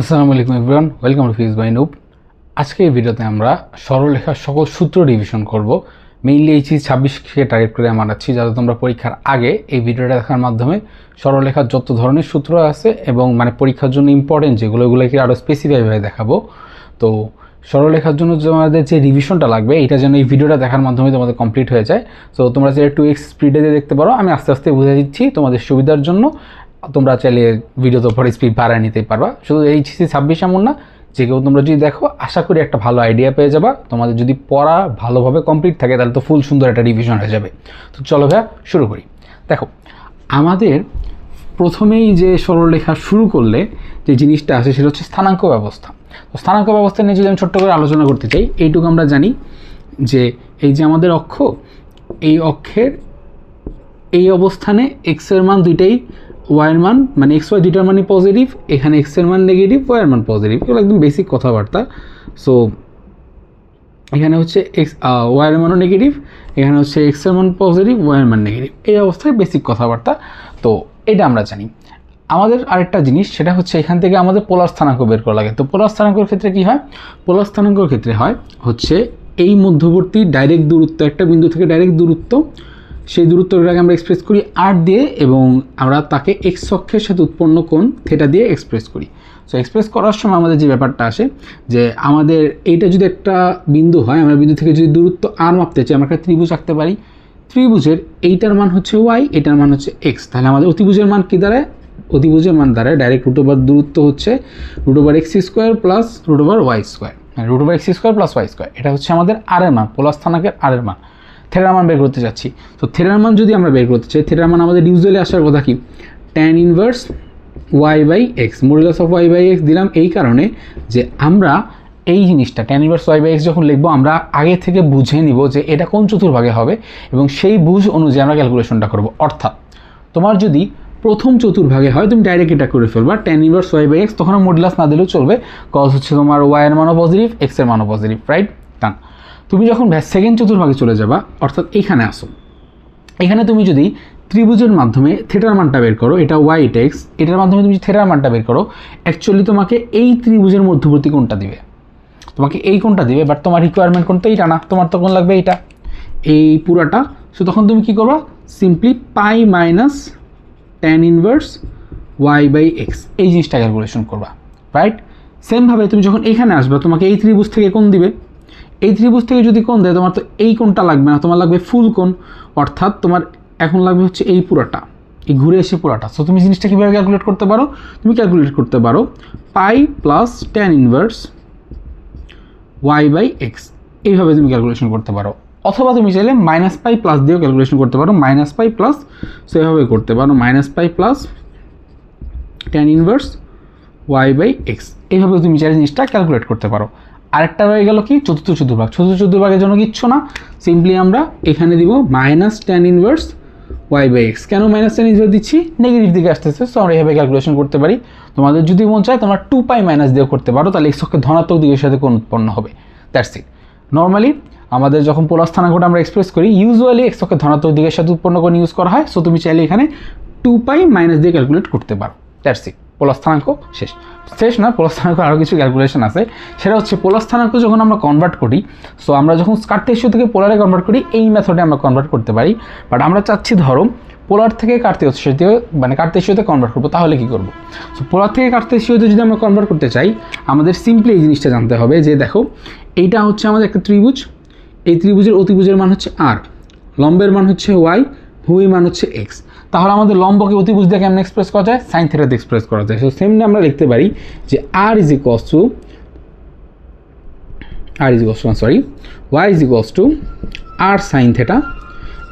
আসসালামু আলাইকুম everyone, welcome to physics by noob. আজকে এই ভিডিওতে আমরা সরলরেখার সকল সূত্র রিভিশন করব। মেইনলি এইচএসসি 26কে টার্গেট করে মানাচ্ছি, যাতে তোমরা পরীক্ষার আগে এই ভিডিওটা দেখার মাধ্যমে সরলরেখার যত ধরনের সূত্র আছে এবং পরীক্ষার জন্য ইম্পর্টেন্ট যেগুলোকে আরও স্পেসিফাইভাবে দেখাবো। তো সরলরেখার জন্য যে আমাদের যে রিভিশনটা লাগবে এটা যেন এই ভিডিওটা দেখার মাধ্যমে তোমাদের কমপ্লিট হয়ে যায়। সো তোমরা চাইলে 2x স্পিডে দেখতে পারো, আমি আস্তে আস্তে বুঝে দিচ্ছি তোমাদের সুবিধার জন্য। তোমরা চাইলে ভিডিওতে পরে স্পিড বাড়ায় নিতেই পারবা। শুধু এইচএসসি 26 এমন না, যে কেউ তোমরা যদি দেখো আশা করি একটা ভালো আইডিয়া পেয়ে যাবা। তোমাদের যদি পড়া ভালোভাবে কমপ্লিট থাকে তাহলে তো ফুল সুন্দর একটা রিভিশন হয়ে যাবে। তো চলো ভাইয়া শুরু করি। দেখো, আমাদের প্রথমেই যে সরলরেখা শুরু করলে যে জিনিসটা আসে সেটা হচ্ছে স্থানাঙ্ক ব্যবস্থা। তো স্থানাঙ্ক ব্যবস্থা নিয়ে যদি আমি ছোট্ট করে আলোচনা করতে চাই, এইটুকু আমরা জানি যে এই যে আমাদের অক্ষ, এই অক্ষের এই অবস্থানে এক্সের মান দুইটাই, ওয়াইয়ের মান এক্স ওয়াই দুইটার মানই পজিটিভ, এখানে এক্সের মান নেগেটিভ, ওয়াইয়ের মান পজিটিভ। এগুলো একদম বেসিক কথাবার্তা। সো এখানে হচ্ছে ওয়াইয়ের মানও নেগেটিভ, এখানে হচ্ছে এক্সের মান পজিটিভ, ওয়াইয়ের মান নেগেটিভ। এই অবস্থায় বেসিক কথাবার্তা। তো এটা আমরা জানি। আমাদের আরেকটা জিনিস সেটা হচ্ছে এখান থেকে আমাদের পোলার স্থানাঙ্ক বের করা লাগে। তো পোলার স্থানাঙ্কের ক্ষেত্রে কী হয়? পোলার স্থানাঙ্কের ক্ষেত্রে হয় হচ্ছে এই মধ্যবর্তী ডাইরেক্ট দূরত্ব, একটা বিন্দু থেকে ডাইরেক্ট দূরত্ব, সেই দূরত্বটাকে আমরা এক্সপ্রেস করি আর দিয়ে, এবং আমরা তাকে এক্স অক্ষের সাথে উৎপন্ন কোণ থিটা দিয়ে এক্সপ্রেস করি। সো এক্সপ্রেস করার সময় আমাদের যে ব্যাপারটা আসে যে আমাদের এইটা যদি একটা বিন্দু হয়, আমরা বিন্দু থেকে যদি দূরত্ব আর মাপতে চাই, আমরা একটা ত্রিভুজ আঁকতে পারি। ত্রিভুজের এইটার মান হচ্ছে ওয়াই, এটার মান হচ্ছে এক্স। তাহলে আমাদের অতিভুজের মান কী দাঁড়ায়? অতিভুজের মান দাঁড়ায় ডাইরেক্ট রুট ওভার দূরত্ব হচ্ছে root over x square plus root over y square, root over x square plus y square. এটা হচ্ছে আমাদের আরের মান, পোলার স্থানাঙ্কের আরের মান। থেটার মান বের করতে যাচ্ছি। তো থেটার মান যদি আমরা বের করতে চাই, থেটার মান আমাদের ইউজুয়ালি আসার কথা কি? Tan inverse y by x, modulus of y by x দিলাম এই কারণে যে আমরা এই জিনিসটা tan inverse y by x যখন লিখবো আমরা আগে থেকে বুঝে নিব যে এটা কোন চতুর্ভাগে হবে, এবং সেই বুঝ অনুযায়ী আমরা ক্যালকুলেশনটা করব। অর্থাৎ তোমার যদি প্রথম চতুর্ভাগে হয় তুমি ডাইরেক্ট এটা করে ফেলবা tan inverse y by x, তখন মডুলাস না দিলেও চলবে, কজ হচ্ছে তোমার ওয়াইয়ের মানও পজিটিভ, এক্সের মানও পজিটিভ, রাইট? ডান। তুমি যখন সেকেন্ড চতুর্ভাগে চলে যাবা, অর্থাৎ এইখানে আসো, এখানে তুমি যদি ত্রিভুজের মাধ্যমে থেটার মানটা বের করো, এটা ওয়াই এটা এক্স, এটার মাধ্যমে তুমি থেটার মানটা বের করো, অ্যাকচুয়ালি তোমাকে এই ত্রিভুজের মধ্যবর্তী কোণটা দিবে, তোমাকে এই কোণটা দিবে। বাট তোমার রিকোয়ারমেন্ট কোণ তো এইটা না, তোমার তো কোণ লাগবে এইটা, এই পুরাটা। সো তখন তুমি কী করবা? Simply pi minus tan inverse y by x, এই জিনিসটা ক্যালকুলেশন করবা, রাইট? সেমভাবে তুমি যখন এইখানে আসবে, তোমাকে এই ত্রিভুজ থেকে কোণ দিবে, এই ত্রিভুজ থেকে যদি কোণ দেয়, তোমার তো এই কোণটা লাগবে না, তোমার লাগবে ফুল কোণ। অর্থাৎ তোমার এখন লাগবে হচ্ছে এই পুরাটা, এই ঘুরে এসে পুরাটা। সো তুমি জিনিসটা কীভাবে ক্যালকুলেট করতে পারো? তুমি ক্যালকুলেট করতে পারো pi plus tan inverse y by x, এইভাবে তুমি ক্যালকুলেশন করতে পারো। অথবা তুমি চাইলে মাইনাস পাই প্লাস দিয়েও ক্যালকুলেশন করতে পারো, মাইনাস পাই প্লাস, সো এভাবে করতে পারো minus pi plus tan inverse y by x, এইভাবে তুমি চাইলে জিনিসটা ক্যালকুলেট করতে পারো। আরেকটা রয়ে গেল কি? চতুর্থ চতুর্ভাগ। চতুর্থ চতুর্ভাগের জন্য কিচ্ছু না, সিম্পলি আমরা এখানে দিব minus tan inverse y by x. কেন মাইনাস ট্যান ইনভার্স দিচ্ছি? নেগেটিভ দিকে আসতেছে, সো আমরা এভাবে ক্যালকুলেশন করতে পারি। তোমাদের যদি মন চায় তোমরা 2 পাই মাইনাস দিয়েও করতে পারো, তাহলে এক্স অক্ষের ধনাত্মক দিকের সাথে কোণ উৎপন্ন হবে। That's it. নর্মালি আমাদের যখন পোলার স্থানাঙ্কটা আমরা এক্সপ্রেস করি, ইউজুয়ালি এক্স অক্ষের ধনাত্মক দিকের সাথে উৎপন্ন কোণ ইউজ করা হয়। সো তুমি চাইলে এখানে 2 পাই মাইনাস দিয়ে ক্যালকুলেট করতে পারো। That's it. পোলার স্থানাঙ্ক শেষ না, পোলার স্থানাঙ্ক আরও কিছু ক্যালকুলেশন আছে। সেটা হচ্ছে পোলার স্থানাঙ্ক যখন আমরা কনভার্ট করি, সো আমরা যখন কার্তেশীয় থেকে পোলারে কনভার্ট করি, এই মেথডে আমরা কনভার্ট করতে পারি। বাট আমরা চাচ্ছি ধরো পোলার থেকে কার্তেশীয়তে কার্তেশীয়তে কনভার্ট করবো, তাহলে কী করবো? সো পোলার থেকে কার্তেশীয়তে যদি আমরা কনভার্ট করতে চাই, আমাদের সিম্পলি এই জিনিসটা জানতে হবে যে দেখো, এইটা হচ্ছে আমাদের একটা ত্রিভুজ, এই ত্রিভুজের অতিভুজের মান হচ্ছে আর, লম্বের মান হচ্ছে ওয়াই, ভূমির মান হচ্ছে এক্স। তাহলে আমাদের লম্বকে অতিভুজ দিয়ে কেমন এক্সপ্রেস করা যায়? সাইন থেটাতে এক্সপ্রেস করা যায়। সো সেমনি আমরা লিখতে পারি যে R is equals to Y is equals to R sine theta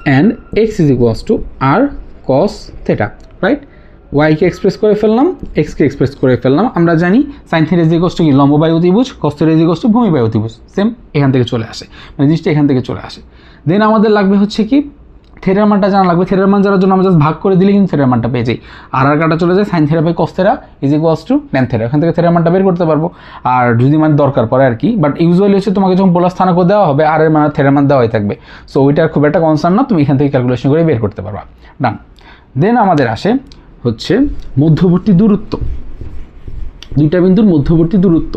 and X is equals to R cos theta, right? ওয়াইকে এক্সপ্রেস করে ফেললাম, এক্সকে এক্সপ্রেস করে ফেললাম। আমরা জানি sine theta is equals to কি? লম্ব বাই অতিভুজ, cos theta is equals to ভূমি বাই অতিভুজ। সেম এখান থেকে চলে আসে, জিনিসটা এখান থেকে চলে আসে। দেন আমাদের লাগবে হচ্ছে কি? থেটার মানটা জানা লাগবে। থেটার মান জানার জন্য আমরা জাস্ট ভাগ করে দিলে কিন্তু থেটার মানটা পেয়ে যাই। আর কাটা চলে যায়, sine theta by cos theta is equals to tan theta. এখান থেকে থেটার মানটা বের করতে পারবো, আর যদি দরকার পড়ে আর কি। বাট ইউজুয়ালি হচ্ছে তোমাকে যখন পোলার স্থানাঙ্ক দেওয়া হবে, আর এর মান থেটার মান দেওয়াই থাকবে। সো ওইটার খুব একটা কনসার্ন না, তুমি এখান থেকে ক্যালকুলেশন করে বের করতে পারবা। ডান। দেন আমাদের আসে হচ্ছে মধ্যবর্তী দূরত্ব। দুইটা বিন্দুর মধ্যবর্তী দূরত্ব।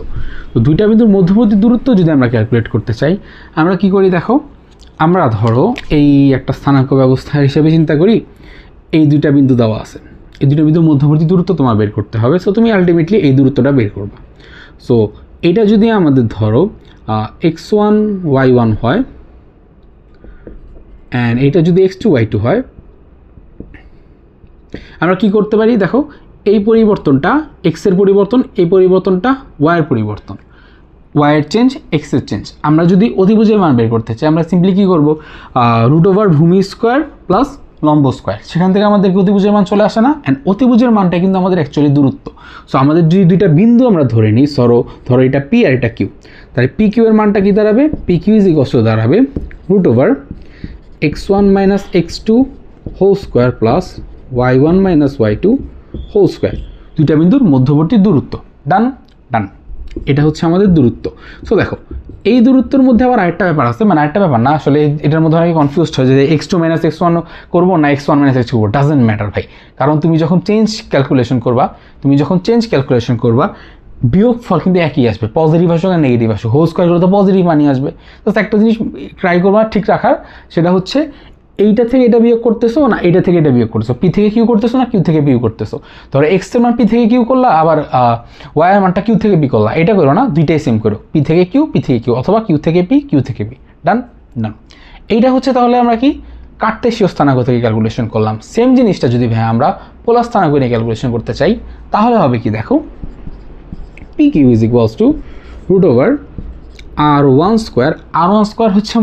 তো দুইটা বিন্দুর মধ্যবর্তী দূরত্ব যদি আমরা ক্যালকুলেট করতে চাই, আমরা কি করি দেখো, আমরা ধরো এই একটা স্থানাঙ্ক ব্যবস্থা হিসেবে চিন্তা করি, এই দুইটা বিন্দু দেওয়া আছে, এই দুইটা বিন্দুর মধ্যবর্তী দূরত্ব তোমার বের করতে হবে। সো তুমি আলটিমেটলি এই দূরত্বটা বের করবা। সো এটা যদি আমাদের ধরো x1 y1 হয় অ্যান্ড এটা যদি x2 y2 হয়, আমরা কি করতে পারি দেখো, এই পরিবর্তনটা x এর পরিবর্তন, এই পরিবর্তনটা y এর পরিবর্তন, y এর চেঞ্জ x এর চেঞ্জ। আমরা যদি অতিভুজের মান বের করতে চাই, আমরা সিম্পলি কী করবো, √ ভূমি স্কোয়ার প্লাস লম্ব স্কোয়ার, সেখান থেকে আমাদেরকে অতিভুজের মান চলে আসে না। অ্যান্ড অতিভুজের মানটা কিন্তু আমাদের অ্যাকচুয়ালি দূরত্ব। সো আমাদের যদি দুইটা বিন্দু আমরা ধরে নিই, ধরো এটা p আর এটা q, তাহলে পি কিউ এর মানটা কি দাঁড়াবে, p q is equals to দাঁড়াবে √ x1 - x2 whole square plus y1 - y2 whole square, দুইটা বিন্দুর মধ্যবর্তী দূরত্ব। ডান ডান, এটা হচ্ছে আমাদের দূরত্ব। সো দেখো, এই দূরত্বের মধ্যে আবার আরেকটা ব্যাপার আছে, মানে আরেকটা ব্যাপার না, আসলে এটার মধ্যে অনেকে কনফিউজড হয় যে x2 - x1 করবো না x1 - x2 করবো। ডাজেন্ট ম্যাটার ভাই, কারণ তুমি যখন চেঞ্জ ক্যালকুলেশন করবা, বিয়োগফল কিন্তু একই আসবে, পজিটিভ আসুক আর নেগেটিভ আসুক, হোল স্কোয়ার করলে তো পজিটিভ মানই আসবে। তো একটা জিনিস ট্রাই করবা ঠিক রাখার, সেটা হচ্ছে এইটা থেকে এটা বিয়োগ করতেছো না এইটা থেকে এটা বিয়োগ করতেছো, পি থেকে কিউ করতেছো না কিউ থেকে বিয়োগ করতেছো। ধরো এক্স এর মান পি থেকে কিউ করলা, আবার ওয়াই এর মানটা কিউ থেকে বি করলা, এটা করো না, দুইটাই সেম করো, পি থেকে কিউ অথবা কিউ থেকে পি কিউ থেকে বি। ডান ডান, এইটা হচ্ছে তাহলে আমরা কি কার্তেশীয় স্থানাঙ্ক থেকে ক্যালকুলেশন করলাম। সেম জিনিসটা যদি ভাই আমরা পোলার স্থানাঙ্ক নিয়ে ক্যালকুলেশন করতে চাই, তাহলে হবে কি দেখো, p q is equals to √ r1 square হচ্ছে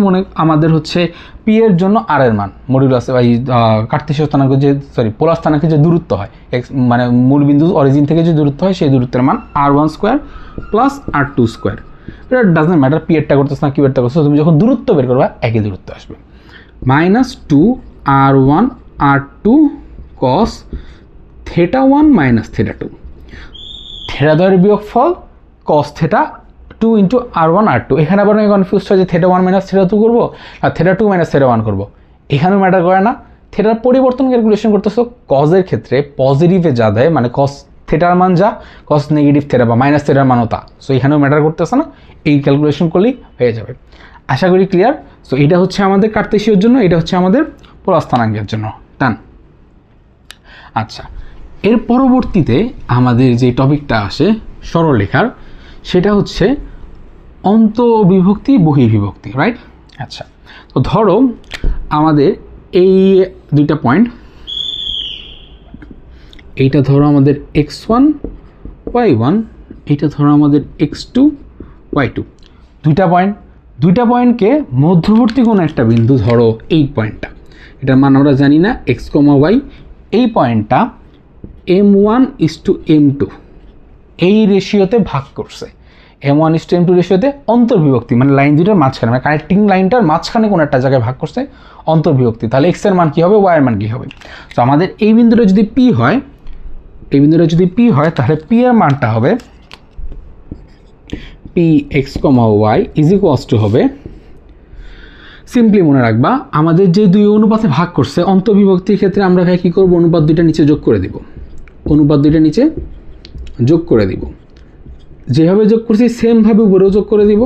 আমাদের হচ্ছে পি এর জন্য আর এর মান, মডিউলাস এই কার্তেশীয় স্থানাঙ্ক যে পোলার স্থানাঙ্কে যে দূরত্ব হয়, মানে মূল বিন্দু অরিজিন থেকে যে দূরত্ব হয় সেই দূরত্বের মান r1 square plus r2 square. এটা ডাজন্ট ম্যাটার পি এরটা করতেছ না কিউ এরটা করতেছ, তুমি যখন দূরত্ব বের করবা একই দূরত্ব আসবে। -2 r1 r2 cos θ1 - θ2, θ2 বিয়োগফল cos θ2 × r1 r2। এখানে আবার আমি কনফিউজ হয় যে θ1 - θ2 করবো আর θ2 - θ1 করবো, এখানেও ম্যাটার করে না। থেটার পরিবর্তন ক্যালকুলেশন করতেছো, কজের ক্ষেত্রে পজিটিভে যা দেয়, মানে কস থেটার মান যা, কস নেগেটিভ থেটা বা মাইনাস থেটার মানও তা। সো এখানেও ম্যাটার করতেছে না, এই ক্যালকুলেশন করলেই হয়ে যাবে। আশা করি ক্লিয়ার। সো এটা হচ্ছে আমাদের কার্তেশীয়র জন্য, এটা হচ্ছে আমাদের পোলার স্থানাঙ্কের জন্য। টান। আচ্ছা, এর পরবর্তীতে আমাদের যে টপিকটা আসে সরলরেখার, সেটা হচ্ছে অন্তঃবিভক্তি বহির্বিভক্তি, রাইট? আচ্ছা, তো ধরো আমাদের এই দুইটা পয়েন্ট, এইটা ধরো আমাদের x1 y1, এইটা ধরো আমাদের x2 y2, দুইটা পয়েন্টকে মধ্যবর্তী কোনো একটা বিন্দু ধরো এই পয়েন্টটা, এটার মান আমরা জানি না x, y, এই পয়েন্টটা m1:m2 এই রেশিওতে ভাগ করছে, m1:m2 রেশিওতে অন্তর্বিভক্তি, মানে লাইন দুইটার মাঝখানে, মানে কানেক্টিং লাইনটার মাঝখানে কোনো একটা জায়গায় ভাগ করছে, অন্তর্বিভক্তি। তাহলে x এর মান কী হবে, y এর মান কী হবে? তো আমাদের এই বিন্দুটা যদি p হয়, তাহলে p এর মানটা হবে px, y is equals to হবে, সিম্পলি মনে রাখবা আমাদের যে দুই অনুপাতে ভাগ করছে অন্তর্বিভক্তির ক্ষেত্রে আমরা ভাই কী করবো, অনুপাত দুইটা নিচে যোগ করে দিব, যেভাবে যোগ করছি সেমভাবে উপরেও যোগ করে দিব,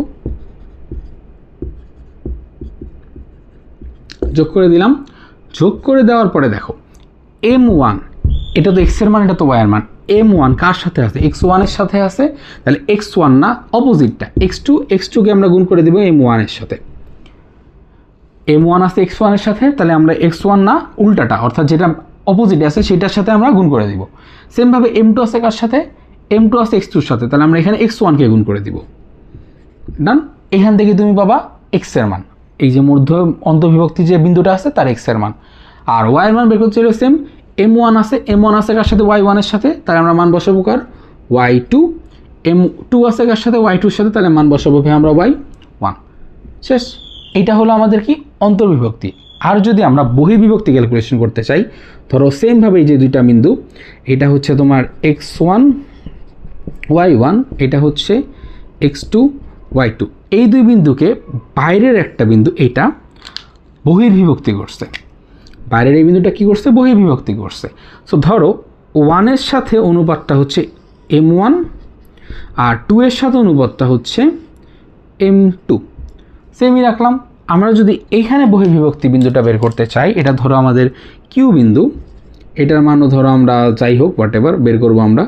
যোগ করে দিলাম। যোগ করে দেওয়ার পরে দেখো m1, এটা তো x এর মান, এটা তো y এর মান, m1 কার সাথে আছে, x1 এর সাথে আছে, তাহলে x1 না অপোজিটটা x2 কে আমরা গুণ করে দিব m1 এর সাথে, m1 আছে x1 এর সাথে, তাহলে আমরা x1 না উল্টাটা, অর্থাৎ যেটা অপোজিটে আছে সেটার সাথে আমরা গুণ করে দিব। সেমভাবে m2 আছে কার সাথে, m2 আছে x2 এর সাথে, তাহলে আমরা এখানে x1 কে গুণ করে দিব। ডান। এখান থেকে তুমি পাবা x এর মান, এই যে অন্তর্বিভক্তি যে বিন্দুটা আছে তার x এর মান, আর y এর মান বের করতে হলে সেম, m1 আছে কার সাথে, y1 এর সাথে, তাহলে আমরা মান বসাবো কার, y2, m2 আছে কার সাথে, y2 এর সাথে, তাহলে মান বসাবো আমরা y1। শেষ। এইটা হলো আমাদের কি অন্তর্বিভক্তি। আর যদি আমরা বহির্বিভক্তি ক্যালকুলেশন করতে চাই, ধরো সেমভাবে এই যে দুইটা বিন্দু, এটা হচ্ছে তোমার x1 y1, এটা হচ্ছে x2 y2, এই দুই বিন্দুকে বাইরের একটা বিন্দু এটা বহির্বিভক্তি করছে, বাইরের এই বিন্দুটা কি করছে, বহির্বিভক্তি করছে। সো ধরো 1 এর সাথে অনুপাতটা হচ্ছে m1 আর 2 এর সাথে অনুপাতটা হচ্ছে m2, সেমই রাখলাম। আমরা যদি এইখানে বহির্বিভক্তি বিন্দুটা বের করতে চাই, এটা ধরো আমাদের কিউ বিন্দু, এটার মানও ধরো আমরা যাই হোক হোয়াট এভার বের করবো আমরা।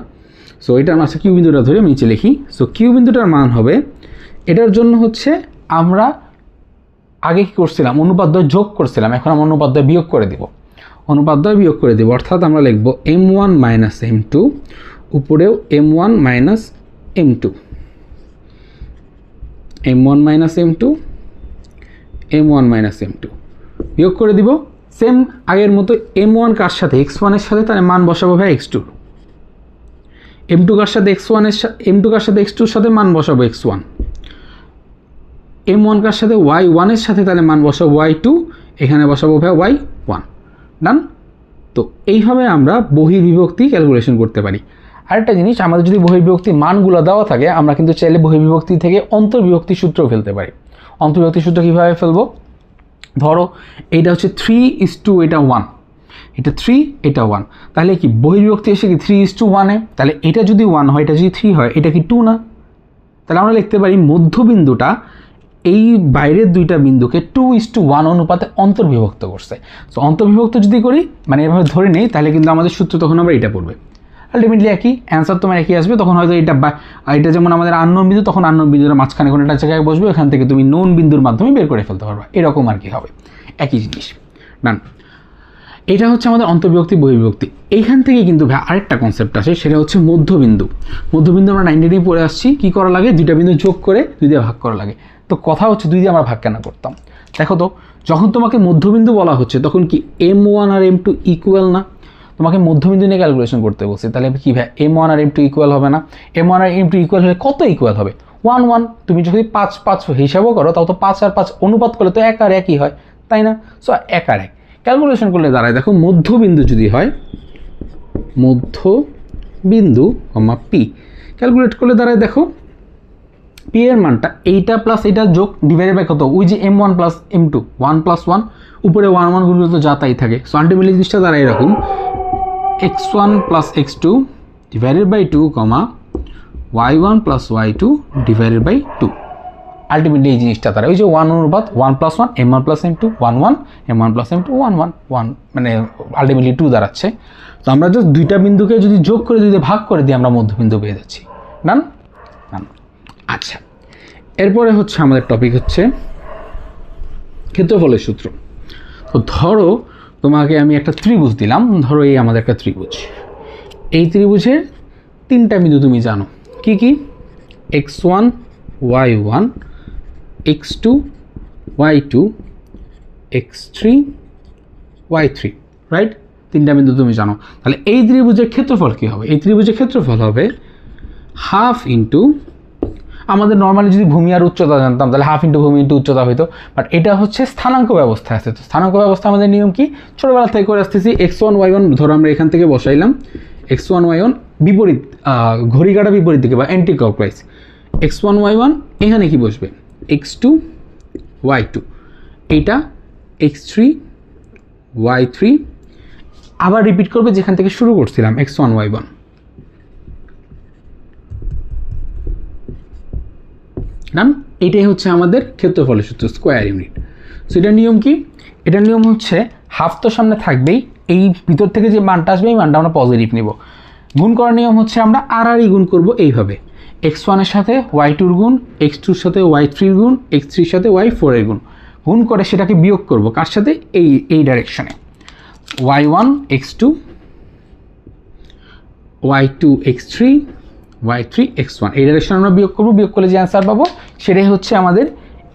সো এটার মাঝে কিউ বিন্দুটা ধরে নিচে লিখি। সো কিউ বিন্দুটার মান হবে, এটার জন্য হচ্ছে আমরা আগে কী করছিলাম, অনুপাদ্য যোগ করছিলাম, এখন আমরা অনুপাদ্য বিয়োগ করে দিব, অনুপাদ্য বিয়োগ করে দিব, অর্থাৎ আমরা লিখব m1 মাইনাস m2, উপরেও m1 minus m2, m1 minus m2, m1 minus m2 বিয়োগ করে দিব। সেম আগের মতো m1 কার সাথে x1 এর সাথে, তাহলে মান বসাবো ভাই x2, m2 কার সাথে x1 এর সাথে, m2 কার সাথে x2 এর সাথে মান বসাবো x1, m1 কার সাথে y1 এর সাথে, তাহলে মান বসাবো y2, এখানে বসাবো ভাই y1। ডান। তো এইভাবে আমরা বহির্বিভক্তি ক্যালকুলেশন করতে পারি। আরেকটা জিনিস, আমাদের যদি বহির্বিভক্তি মানগুলো দেওয়া থাকে, আমরা কিন্তু চাইলে বহির্বিভক্তি থেকে অন্তর্বিভক্তি সূত্র ফেলতে পারি। অন্তর্বিভক্তি সূত্র কীভাবে ফেলবো, ধরো এইটা হচ্ছে 3:1, এটা 1, এটা 3, এটা 1, তাহলে কি বহির্বিভক্তি এসে কি 3:1 তাহলে এটা যদি 1 হয়, এটা যদি 3 হয়, এটা কি 2 না? তাহলে আমরা লিখতে পারি মধ্যবিন্দুটা এই বাইরের দুইটা বিন্দুকে 2:1 অনুপাতে অন্তর্বিভক্ত করছে। সো অন্তর্বিভক্ত যদি করি, মানে এভাবে ধরে নেই, তাহলে কিন্তু আমাদের সূত্র তখন আমরা এটা পড়বে, আলটিমেটলি একই অ্যান্সার তোমার একই আসবে। তখন হয়তো এটা যেমন আমাদের আননোন বিন্দু, তখন আননোন বিন্দুর মাঝখানে কোনো একটা জায়গায় বসবে, ওখান থেকে তুমি নোন বিন্দুর মাধ্যমে বের করে ফেলতে পারবা, এরকম আর কি হবে, একই জিনিস। ডান। এটা হচ্ছে আমাদের অন্তর্বিভক্তি বহির্বিভক্তি। এইখান থেকে কিন্তু ভাই আরেকটা কনসেপ্ট আসে, সেটা হচ্ছে মধ্যবিন্দু। মধ্যবিন্দু আমরা 9 ডিগ্রি পড়ে আসছি, কী করা লাগে, দুইটা বিন্দু যোগ করে 2 দিয়ে ভাগ করা লাগে। তো কথা হচ্ছে 2 দিয়ে আমরা ভাগ কেন করতাম? দেখো তো, যখন তোমাকে মধ্যবিন্দু বলা হচ্ছে, তখন কি m1 আর m2 ইকুয়াল না? তোমাকে মধ্যবিন্দু নিয়ে ক্যালকুলেশন করতে বলছি, তাহলে কি ভাই m1 আর m2 ইকুয়াল হবে না? m1 আর m2 ইকুয়াল হলে কত ইকুয়াল হবে? 1 1। তুমি যদি 5 5 হিসাবও করো, তাও তো 5 আর 5 অনুপাত করলে তো 1 আর 1ই হয়, তাই না? সো 1 আর 1 ক্যালকুলেশন করলে দাঁড়ায়, দেখো মধ্যবিন্দু যদি হয়, মধ্যবিন্দু পি ক্যালকুলেট করলে দাঁড়ায়, দেখো পি এর মানটা এইটা প্লাস এটা যোগ ডিভাইডেড বাই কত, ওই যে m1 প্লাস m2, 1 প্লাস 1, উপরে 1 1 গুলো তো যা তাই থাকে। সো আলটিমেটলি জিনিসটা দাঁড়ায় এরকম, x1 plus x2 divided by 2, y1 plus y2 divided by 2। Ultimately এই জিনিসটা তারা ওই যে 1 অনুপাত 1 plus 1 m1 plus m2 1 1, m1 plus m2 1 1 1, মানে আলটিমেটলি 2 দাঁড়াচ্ছে। তো আমরা জাস্ট দুইটা বিন্দুকে যদি যোগ করে যদি ভাগ করে দিই, আমরা মধ্যবিন্দু পেয়ে যাচ্ছি। ডান। ডান। আচ্ছা, এরপরে হচ্ছে আমাদের টপিক হচ্ছে ক্ষেত্রফলের সূত্র। তো ধরো তোমাকে আমি একটা ত্রিভুজ দিলাম, ধরো এই আমাদের একটা ত্রিভুজ, এই ত্রিভুজের 3টা বিন্দু তুমি জানো কি কি, x1 y1, x2 y2, x3 y3, right? 3টা বিন্দু তুমি জানো। তাহলে এই ত্রিভুজের ক্ষেত্রফল কী হবে? এই ত্রিভুজের ক্ষেত্রফল হবে হাফ ইন্টু, আমাদের নর্মালি যদি ভূমি আর উচ্চতা জানতাম, তাহলে হাফ ইন্টু ভূমি ইন্টু উচ্চতা হইতো, বাট এটা হচ্ছে স্থানাঙ্ক ব্যবস্থা আছে। তো স্থানাঙ্ক ব্যবস্থা আমাদের নিয়ম কি, ছোটোবেলা থেকে করে আসতেছি, x1 y1 ধরো আমরা এখান থেকে বসাইলাম, x1 y1 বিপরীত, ঘড়ি কাটা বিপরীত দিকে বা অ্যান্টি ক্লকওয়াইজ, x1 y1 এখানে কি বসবে, x2 y2, এইটা x3 y3, আবার রিপিট করবে যেখান থেকে শুরু করছিলাম, x1 y1। ডান। এইটাই হচ্ছে আমাদের ক্ষেত্রফলের সূত্র, স্কোয়ার ইউনিট। সো এটার নিয়ম কি, এটার নিয়ম হচ্ছে হাফ তো সামনে থাকবেই, এই ভিতর থেকে যে মানটা আসবে এই মানটা আমরা পজিটিভ নিব। গুণ করার নিয়ম হচ্ছে আমরা আর গুণ করব এইভাবে, x1 এর সাথে y2 গুণ, x2 এর সাথে y3 গুণ, x3 এর সাথে y4 এর গুণ, গুণ করে সেটাকে বিয়োগ করব কার সাথে, এই ডাইরেকশনে, y1 x2, y2 x3, y3 x1, এই ডাইরেকশনে আমরা বিয়োগ করব। বিয়োগ করলে যে অ্যান্সার পাবো সেটাই হচ্ছে আমাদের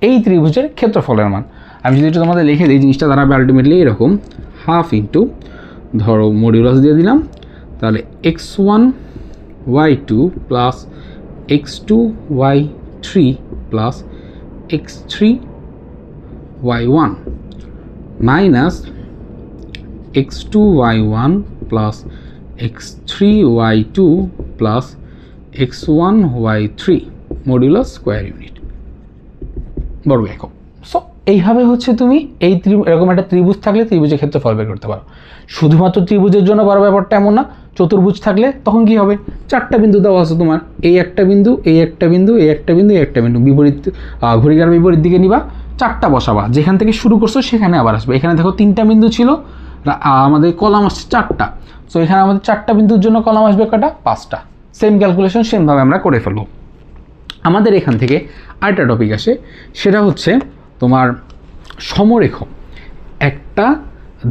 এই ত্রিভুজের ক্ষেত্রফলের মান। আমি যদি এটা তোমাদের লিখে দিই, জিনিসটা দাঁড়াবে আলটিমেটলি এরকম, হাফ ইন্টু, ধরো মডিউলাস দিয়ে দিলাম, তাহলে x1 y2 plus x2 y3 plus x3 y1 minus x2 y1 plus x3 y2 plus x1 y3 modulus square unit বর্গ একক। সো এইভাবে হচ্ছে তুমি এরকম একটা ত্রিভুজ থাকলে ত্রিভুজের ক্ষেত্রফল বের করতে পারো। শুধুমাত্র ত্রিভুজের জন্য বড় ব্যাপারটা এমন না, চতুর্ভুজ থাকলে তখন কি হবে, চারটা বিন্দু দেওয়া আছে তোমার, এই একটা বিন্দু, এই একটা বিন্দু, এই একটা বিন্দু, এই একটা বিন্দু, বিপরীত ঘড়িকার বিপরীত দিকে নিবা, চারটা বসাবা, যেখান থেকে শুরু করছো সেখানে আবার আসবে। এখানে দেখো তিনটা বিন্দু ছিল, আমাদের কলাম আসছে চারটা, সো এখানে আমাদের চারটা বিন্দুর জন্য কলাম আসবে কটা, 5টা। সেম ক্যালকুলেশন সেমভাবে আমরা করে ফেলবো। আমাদের এখান থেকে আরেকটা টপিক আসে, সেটা হচ্ছে তোমার সমরেখ। একটা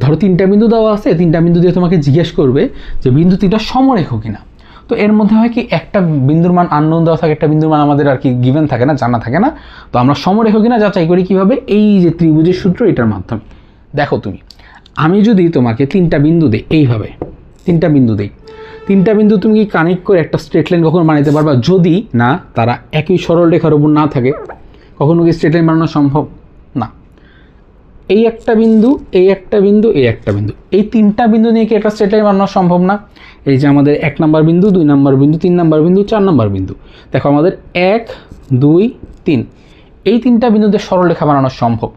ধরো তিনটা বিন্দু দেওয়া আছে, তিনটা বিন্দু দিয়ে তোমাকে জিজ্ঞেস করবে যে বিন্দু তিনটা সমরেখ কিনা। তো এর মধ্যে হয় কি, একটা বিন্দুর মান আননোন দেওয়া থাকে, একটা বিন্দুর মান আমাদের আর কি গিভেন থাকে না, জানা থাকে না। তো আমরা সমরেখ কিনা যাচাই করি কীভাবে, এই যে ত্রিভুজের সূত্র, এটার মাধ্যমে। দেখো তুমি, আমি যদি তোমাকে তিনটা বিন্দু দিই, এইভাবে তিনটা বিন্দু দিই, তিনটা বিন্দু তুমি কি কানেক্ট করে একটা স্ট্রেট লাইন কখনো বানাইতে পারবা? যদি না তারা একই সরল রেখার উপর না থাকে, কখনো কি স্ট্রেট লাইন বানানো সম্ভব না। এই একটা বিন্দু, এই একটা বিন্দু, এই একটা বিন্দু, এই তিনটা বিন্দু নিয়ে কি একটা স্ট্রেট লাইন বানানো সম্ভব না? এই যে আমাদের 1 নম্বর বিন্দু, 2 নম্বর বিন্দু, 3 নম্বর বিন্দু, 4 নম্বর বিন্দু, দেখো আমাদের 1 2 3, এই তিনটা বিন্দুতে সরলরেখা বানানো সম্ভব।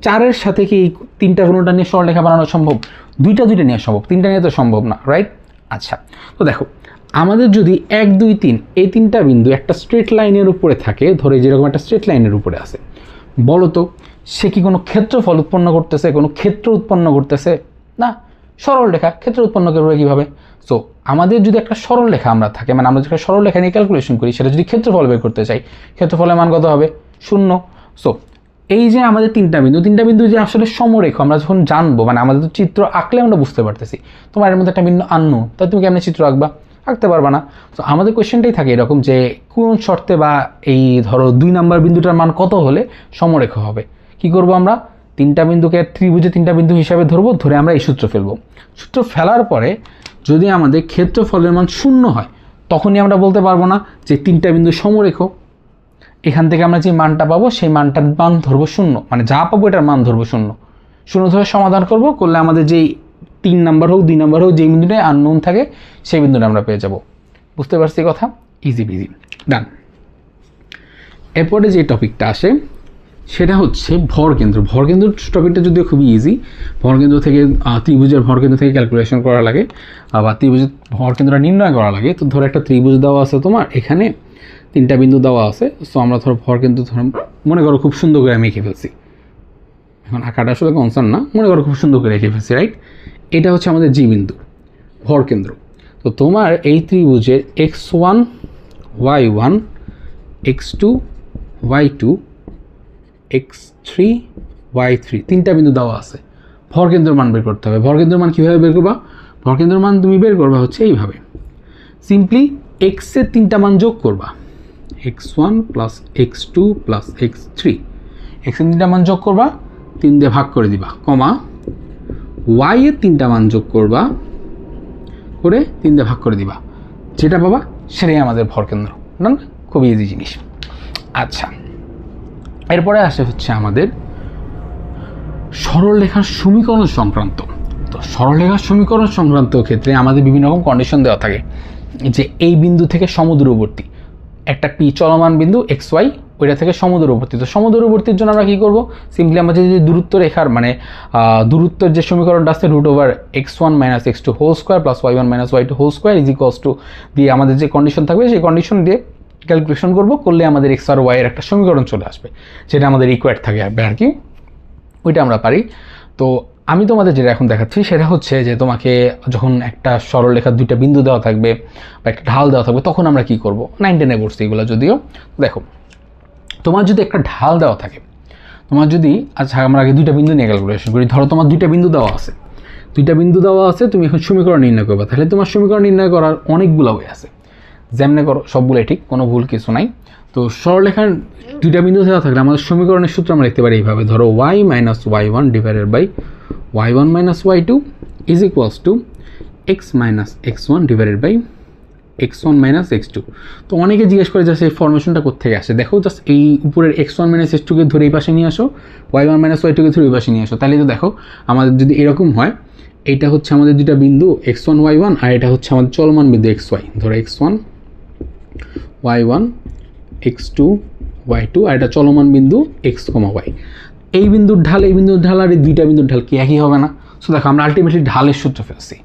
4-এর সাথে কি এই তিনটা কোনোটা নিয়ে সরলরেখা বানানো সম্ভব? দুইটা নিয়ে সম্ভব, তিনটা নিয়ে তো সম্ভব না, রাইট? আচ্ছা, তো দেখো আমাদের যদি 1 2 3 এই তিনটা বিন্দু একটা স্ট্রেট লাইনের উপরে থাকে, ধরে যেরকম একটা স্ট্রেট লাইনের উপরে আছে, বলো তো সে কি কোনো ক্ষেত্রফল উৎপন্ন করতেছে, কোনো ক্ষেত্র উৎপন্ন করতেছে না? সরল রেখা ক্ষেত্র উৎপন্ন করবে কীভাবে? সো আমাদের যদি একটা সরল রেখা আমরা থাকে, মানে আমরা যদি একটা সরল রেখা নিয়ে ক্যালকুলেশন করি, সেটা যদি ক্ষেত্রফল বের করতে চাই, ক্ষেত্রফলের মান কত হবে? 0। সো এই যে আমাদের তিনটা বিন্দু যে আসলে সমরেখ, আমরা যখন জানবো, মানে আমাদের তো চিত্র আঁকলে আমরা বুঝতে পারতেছি, তোমার এর মধ্যে একটা বিন্দু আননো, তাই তুমি কেমন চিত্র আঁকবা? আঁকতে পারবা না। তো আমাদের কোয়েশ্চেনটাই থাকে এরকম যে কোন শর্তে বা এই ধরো 2 নম্বর বিন্দুটার মান কত হলে সমরেখ হবে। কি করব আমরা? তিনটা বিন্দুকে ত্রিভুজে তিনটা বিন্দু হিসাবে ধরবো, ধরে আমরা এই সূত্র ফেলবো। সূত্র ফেলার পরে যদি আমাদের ক্ষেত্রফলের মান 0 হয়, তখনই আমরা বলতে পারবো না যে তিনটা বিন্দু সমরেখ। এখান থেকে আমরা যে মানটা পাবো সেই মানটার মান ধরবো 0, মানে যা পাবো এটার মান ধরবো 0 ধরে সমাধান করব, করলে আমাদের যেই 3 নম্বর হোক 2 নম্বর হোক যেই বিন্দুটাই আননোন থাকে সেই বিন্দুটা আমরা পেয়ে যাব। বুঝতে পারছি কথা? ইজি বিজি, ডান। এরপরে যে টপিকটা আসে সেটা হচ্ছে ভরকেন্দ্র। ভরকেন্দ্র টপিকটা যদিও খুবই ইজি, ভরকেন্দ্র থেকে ত্রিভুজের ভরকেন্দ্র থেকে ক্যালকুলেশন করা লাগে বা ত্রিভুজের ভরকেন্দ্রটা নির্ণয় করা লাগে। তো ধরো একটা ত্রিভুজ দেওয়া আছে তোমার, এখানে তিনটা বিন্দু দেওয়া আছে, সো আমরা ধরো ভরকেন্দ্র ধরো মনে করো খুব সুন্দর করে আমি এঁকে ফেলছি, এখন আঁকাটা আসলে কনসার্ন না, মনে করো খুব সুন্দর করে এঁকে ফেলছি, রাইট? এটা হচ্ছে আমাদের জি বিন্দু, ভরকেন্দ্র। তো তোমার এই ত্রিভুজের x1 y1 x2 y2 x3 y3 তিনটা বিন্দু দেওয়া আছে, ভরকেন্দ্রের মান বের করতে হবে। ভরকেন্দ্রের মান কীভাবে বের করবা? ভরকেন্দ্রের মান তুমি বের করবা হচ্ছে এইভাবে, সিম্পলি এক্সের তিনটা মান যোগ করবা, x1 plus x2 plus x3, এক্সের তিনটা মান যোগ করবা, 3 দিয়ে ভাগ করে দিবা, কমা y এর তিনটা মান যোগ করবা, করে 3 দিয়ে ভাগ করে দিবা, যেটা পাবা সেটাই আমাদের ভরকেন্দ্র। না, খুবই ইজি জিনিস। আচ্ছা, এরপরে আসে হচ্ছে আমাদের সরলরেখার সমীকরণ সংক্রান্ত। তো সরলরেখার সমীকরণ সংক্রান্ত ক্ষেত্রে আমাদের বিভিন্ন রকম কন্ডিশন দেওয়া থাকে, যে এই বিন্দু থেকে সমদূরবর্তী একটা পি চলমান বিন্দু এক্স ওয়াই, ওইটা থেকে সমদূরবর্তী। তো সমদূরবর্তীর জন্য আমরা কী করবো? সিম্পলি আমরা যদি দূরত্ব রেখার মানে দূরত্বের যে সমীকরণটা আছে √(x1 - x2) whole square plus y1 - y2 whole square is equals to দিয়ে আমাদের যে কন্ডিশন থাকবে সেই কন্ডিশন দিয়ে ক্যালকুলেশন করবো, করলে আমাদের এক্স আর ওয়াই এর একটা সমীকরণ চলে আসবে, যেটা আমাদের ইকুয়েট থাকে আর কি, ওইটা আমরা পারি। তো আমি তোমাদের যেটা এখন দেখাচ্ছি সেটা হচ্ছে যে তোমাকে যখন একটা সরলরেখার দুইটা বিন্দু দেওয়া থাকবে বা একটা ঢাল দেওয়া থাকবে, তখন আমরা কি করব? 9 10-এ পড়ছি এগুলো যদিও। দেখো, তোমার যদি একটা ঢাল দেওয়া থাকে, তোমার যদি, আচ্ছা আমরা আগে দুইটা বিন্দু নিয়ে ক্যালকুলেশন করি। ধরো তোমার দুইটা বিন্দু দেওয়া আছে, তুমি এখন সমীকরণ নির্ণয় করবে। তাহলে তোমার সমীকরণ নির্ণয় করার অনেকগুলো ওয়ে আছে, যেমনে করো সবগুলোই ঠিক, কোনো ভুল কিছু নাই। তো সরলরেখার দুইটা বিন্দু দেওয়া থাকলে আমাদের সমীকরণের সূত্র আমরা লিখতে পারি এইভাবে, ধরো y - y1 divided by y1 - y2 is equals to x - x1 divided by x1 - x2। তো অনেকে জিজ্ঞেস করে যে এই ফর্মেশনটা কোথেকে আসে। দেখো, জাস্ট এই উপরের x1 - x2 কে ধরে এই পাশে নিয়ে আসো, y1 - y2 কে ধরে এই পাশে নিয়ে আসো, তাহলে তো দেখো আমাদের যদি এরকম হয়, এইটা হচ্ছে আমাদের দুইটা বিন্দু x1 y1 আর এটা হচ্ছে আমাদের চলমান বিন্দু xy, ধরো x1 y1 x2 y2 আর এটা চলমান বিন্দু x, y। এই বিন্দুর ঢাল আর এই দুইটা বিন্দুর ঢাল কি একই হবে না? সো দেখো, আমরা আলটিমেটলি ঢালের সূত্র ফেলছি।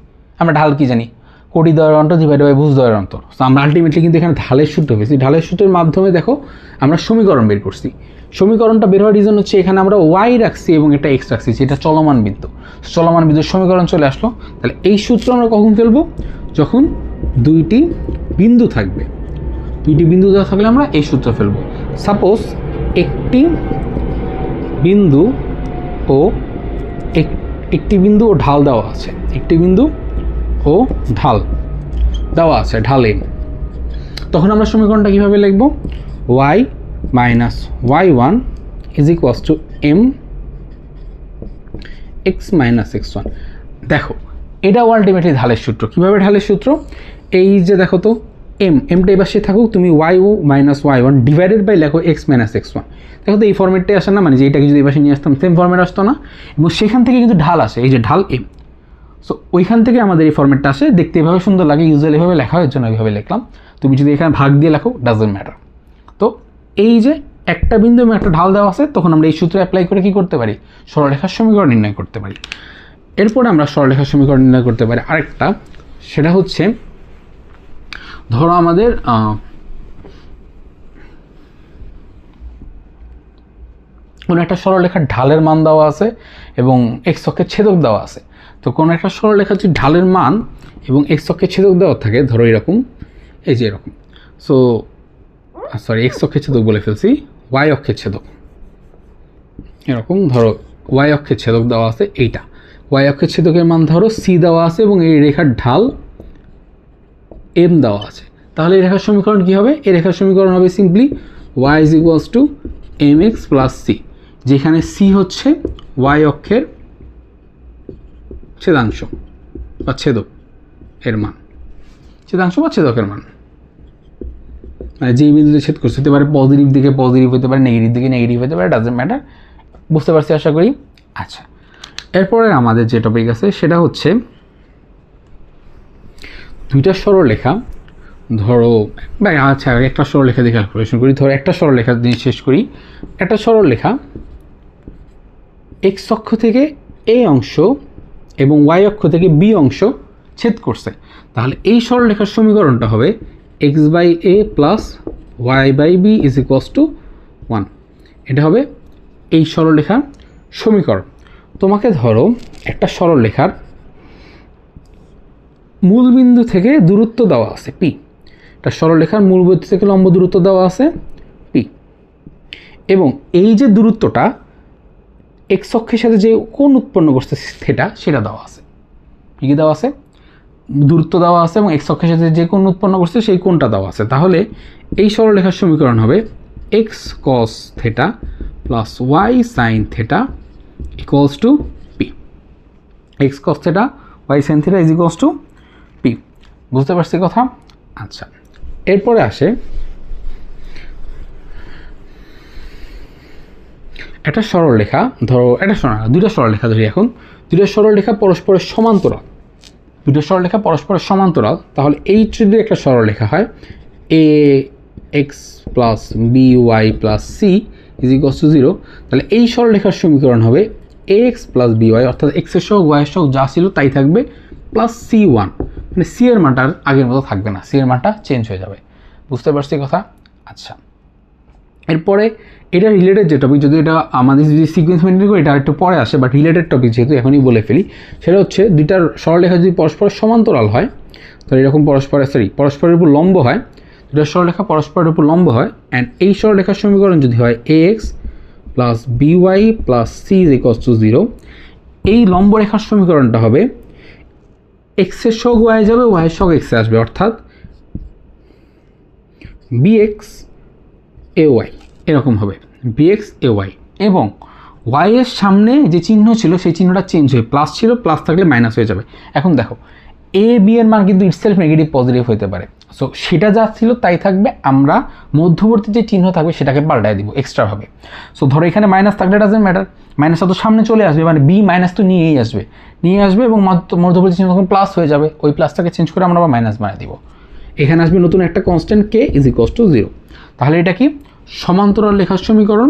আমরা ঢাল কি জানি? কোটি দ্বয়ের অন্তর ডিভাইডেড বাই ভুজ দ্বয়ের অন্তর। সো আমরা আলটিমেটলি কিন্তু এখানে ঢালের সূত্র পেয়েছি। ঢালের সূত্রের মাধ্যমে দেখো আমরা সমীকরণ বের করছি। সমীকরণটা বের হওয়ার রিজন হচ্ছে এখানে আমরা ওয়াই রাখছি এবং এটা এক্স রাখছি, যেটা চলমান বিন্দু। চলমান বিন্দুর সমীকরণ চলে আসলো। তাহলে এই সূত্র আমরা কখন ফেলবো? যখন দুইটি বিন্দু থাকবে। দুইটি বিন্দু দেওয়া থাকলে আমরা এই সূত্র ফেলবো। সাপোজ একটি বিন্দু ও ঢাল দেওয়া আছে, একটি বিন্দু ও ঢাল দেওয়া আছে, ঢাল এম। তখন আমরা সমীকরণটা কীভাবে লিখব? Y minus y one is equals to M x minus x one. দেখো এটাও আলটিমেটলি ঢালের সূত্র। কীভাবে ঢালের সূত্র? এই যে দেখো তো এমটা এবার সে থাকুক, তুমি ওয়াই ও minus y one divided by লেখো এক্স মাইনাস এক্স ওয়ান। দেখো তো এই ফর্মেটটাই আসে না, মানে যে এটাকে যদি এবার নিয়ে আসতাম সেম ফর্মেট আসতো না, এবং সেখান থেকে কিন্তু ঢাল আসে, এই যে ঢাল এম। সো ওইখান থেকে আমাদের এই ফর্মেটটা আসে, দেখতে এভাবে সুন্দর লাগে, ইউজুয়ালি এভাবে লেখা হয়, এর জন্য এইভাবে লিখলাম। তুমি যদি এখানে ভাগ দিয়ে লেখো ডাজন্ট ম্যাটার। তো এই যে একটা বিন্দু এবং একটা ঢাল দেওয়া আছে, তখন আমরা এই সূত্র অ্যাপ্লাই করে কী করতে পারি? সরলরেখার সমীকরণ নির্ণয় করতে পারি। এরপরে আমরা সরলরেখার সমীকরণ নির্ণয় করতে পারি আরেকটা, সেটা হচ্ছে ধরো আমাদের কোনো একটা সরলরেখার ঢালের মান দেওয়া আছে এবং এক্স অক্ষের ছেদক দেওয়া আছে। তো কোনো একটা সরলরেখার যদি ঢালের মান এবং এক্স অক্ষের ছেদক দেওয়া থাকে, ধরো এরকম, এই যে এরকম, সো সরি এক্স অক্ষের ছেদক বলে ফেলছি, ওয়াই অক্ষের ছেদক, এরকম ধরো ওয়াই অক্ষের ছেদক দেওয়া আছে, এইটা ওয়াই অক্ষের ছেদকের মান ধরো সি দেওয়া আছে এবং এই রেখার ঢাল এম দেওয়া আছে। তাহলে এই রেখার সমীকরণ কী হবে? এই রেখার সমীকরণ হবে simply y is equals to M x plus c, যেখানে সি হচ্ছে ওয়াই অক্ষের ছেদাংশ বা ছেদক এর মান, ছেদাংশ বা ছেদকের মান, মানে যেই বিন্দুতে ছেদ করছে, হতে পারে পজিটিভ দিকে পজিটিভ হতে পারে, নেগেটিভ দিকে নেগেটিভ হতে পারে, ডাজন্ট ম্যাটার। বুঝতে পারছি আশা করি। আচ্ছা, এরপরে আমাদের যে টপিক আছে সেটা হচ্ছে দুইটা সরলরেখা। ধরো আচ্ছা একটা সরলরেখা দিয়ে ক্যালকুলেশন করি। ধরো একটা সরলরেখা দিয়ে শেষ করি। একটা সরলরেখা এক্স অক্ষ থেকে এ অংশ এবং ওয়াই অক্ষ থেকে বি অংশ ছেদ করছে। তাহলে এই সরলরেখার সমীকরণটা হবে x by a plus y by b is equals to 1। এটা হবে এই সরলরেখার সমীকরণ। তোমাকে ধরো একটা সরলরেখার মূলবিন্দু থেকে দূরত্ব দেওয়া আছে পি, একটা সরলরেখার মূলবিন্দু থেকে লম্ব দূরত্ব দেওয়া আছে পি, এবং এই যে দূরত্বটা এক্স অক্ষের সাথে যে কোণ উৎপন্ন করছে থিটা, সেটা দেওয়া আছে। কী দেওয়া আছে? দূরত্ব দেওয়া আছে এবং এক্স অক্ষের সাথে যে কোণ উৎপন্ন করছে সেই কোণটা দেওয়া আছে। তাহলে এই সরলরেখার সমীকরণ হবে x cos theta plus y sine theta equals to p. X cos theta y sine theta is equals to p. বুঝতে পারছি কথা? আচ্ছা, এরপরে আসে একটা সরলরেখা। ধরো দুইটা সরলরেখা ধরি এখন। দুইটা সরলরেখা পরস্পরের সমান্তরাল, দুটো সরলরেখা পরস্পরের সমান্তরাল। তাহলে এই যদি একটা সরলরেখা হয় A X plus B Y plus C is equals to 0, তাহলে এই সরলরেখার সমীকরণ হবে A X plus B Y, অর্থাৎ এক্সের সহ ওয়াইয়ের সহ যা ছিল তাই থাকবে, প্লাস সি ওয়ান, মানে সি এর মানটা আগের মতো থাকবে না, সি এর মানটা চেঞ্জ হয়ে যাবে। বুঝতে পারছি কথা? আচ্ছা, এরপরে এটা রিলেটেড যে টপিক, যদি এটা আমাদের যদি সিকোয়েন্স মেনটেন করি এটা একটু পরে আসে, বাট রিলেটেড টপিক যেহেতু এখনই বলে ফেলি, সেটা হচ্ছে দুইটার সরলরেখা যদি পরস্পরের সমান্তরাল হয়, তো এরকম পরস্পরের উপর লম্ব হয়, দুটা সরলরেখা পরস্পরের উপর লম্ব হয়, অ্যান্ড এই সরলরেখার সমীকরণ যদি হয় A X plus B Y plus C is equals to 0, এই লম্ব রেখার সমীকরণটা হবে এক্সের সহ ওয়াই যাবে, ওয়াইয়ের সহ এক্সে আসবে, অর্থাৎ bx ay এরকম হবে, bx ay, এবং y এর সামনে যে চিহ্ন ছিল সেই চিহ্নটা চেঞ্জ হয়ে প্লাস ছিল, প্লাস থাকলে মাইনাস হয়ে যাবে। এখন দেখো a b এর মান কিন্তু ইটসেলফ নেগেটিভ পজিটিভ হতে পারে, সো সেটা যা ছিল তাই থাকবে, আমরা মধ্যবর্তী যে চিহ্ন থাকবে সেটাকে পাল্টায় দিব এক্সট্রাভাবে। সো ধরো এখানে মাইনাস থাকলে ডাজন্ট ম্যাটার, মাইনাসটা তো সামনে চলে আসবে, মানে b মাইনাস তো নিয়ে আসবে এবং মধ্যবর্তী চিহ্ন তখন প্লাস হয়ে যাবে, ওই প্লাসটাকে চেঞ্জ করে আমরা আবার মাইনাস বানিয়ে দিব। এখানে আসবে নতুন একটা constant k is equals to 0। তাহলে এটা কি সমান্তরাল রেখার সমীকরণ,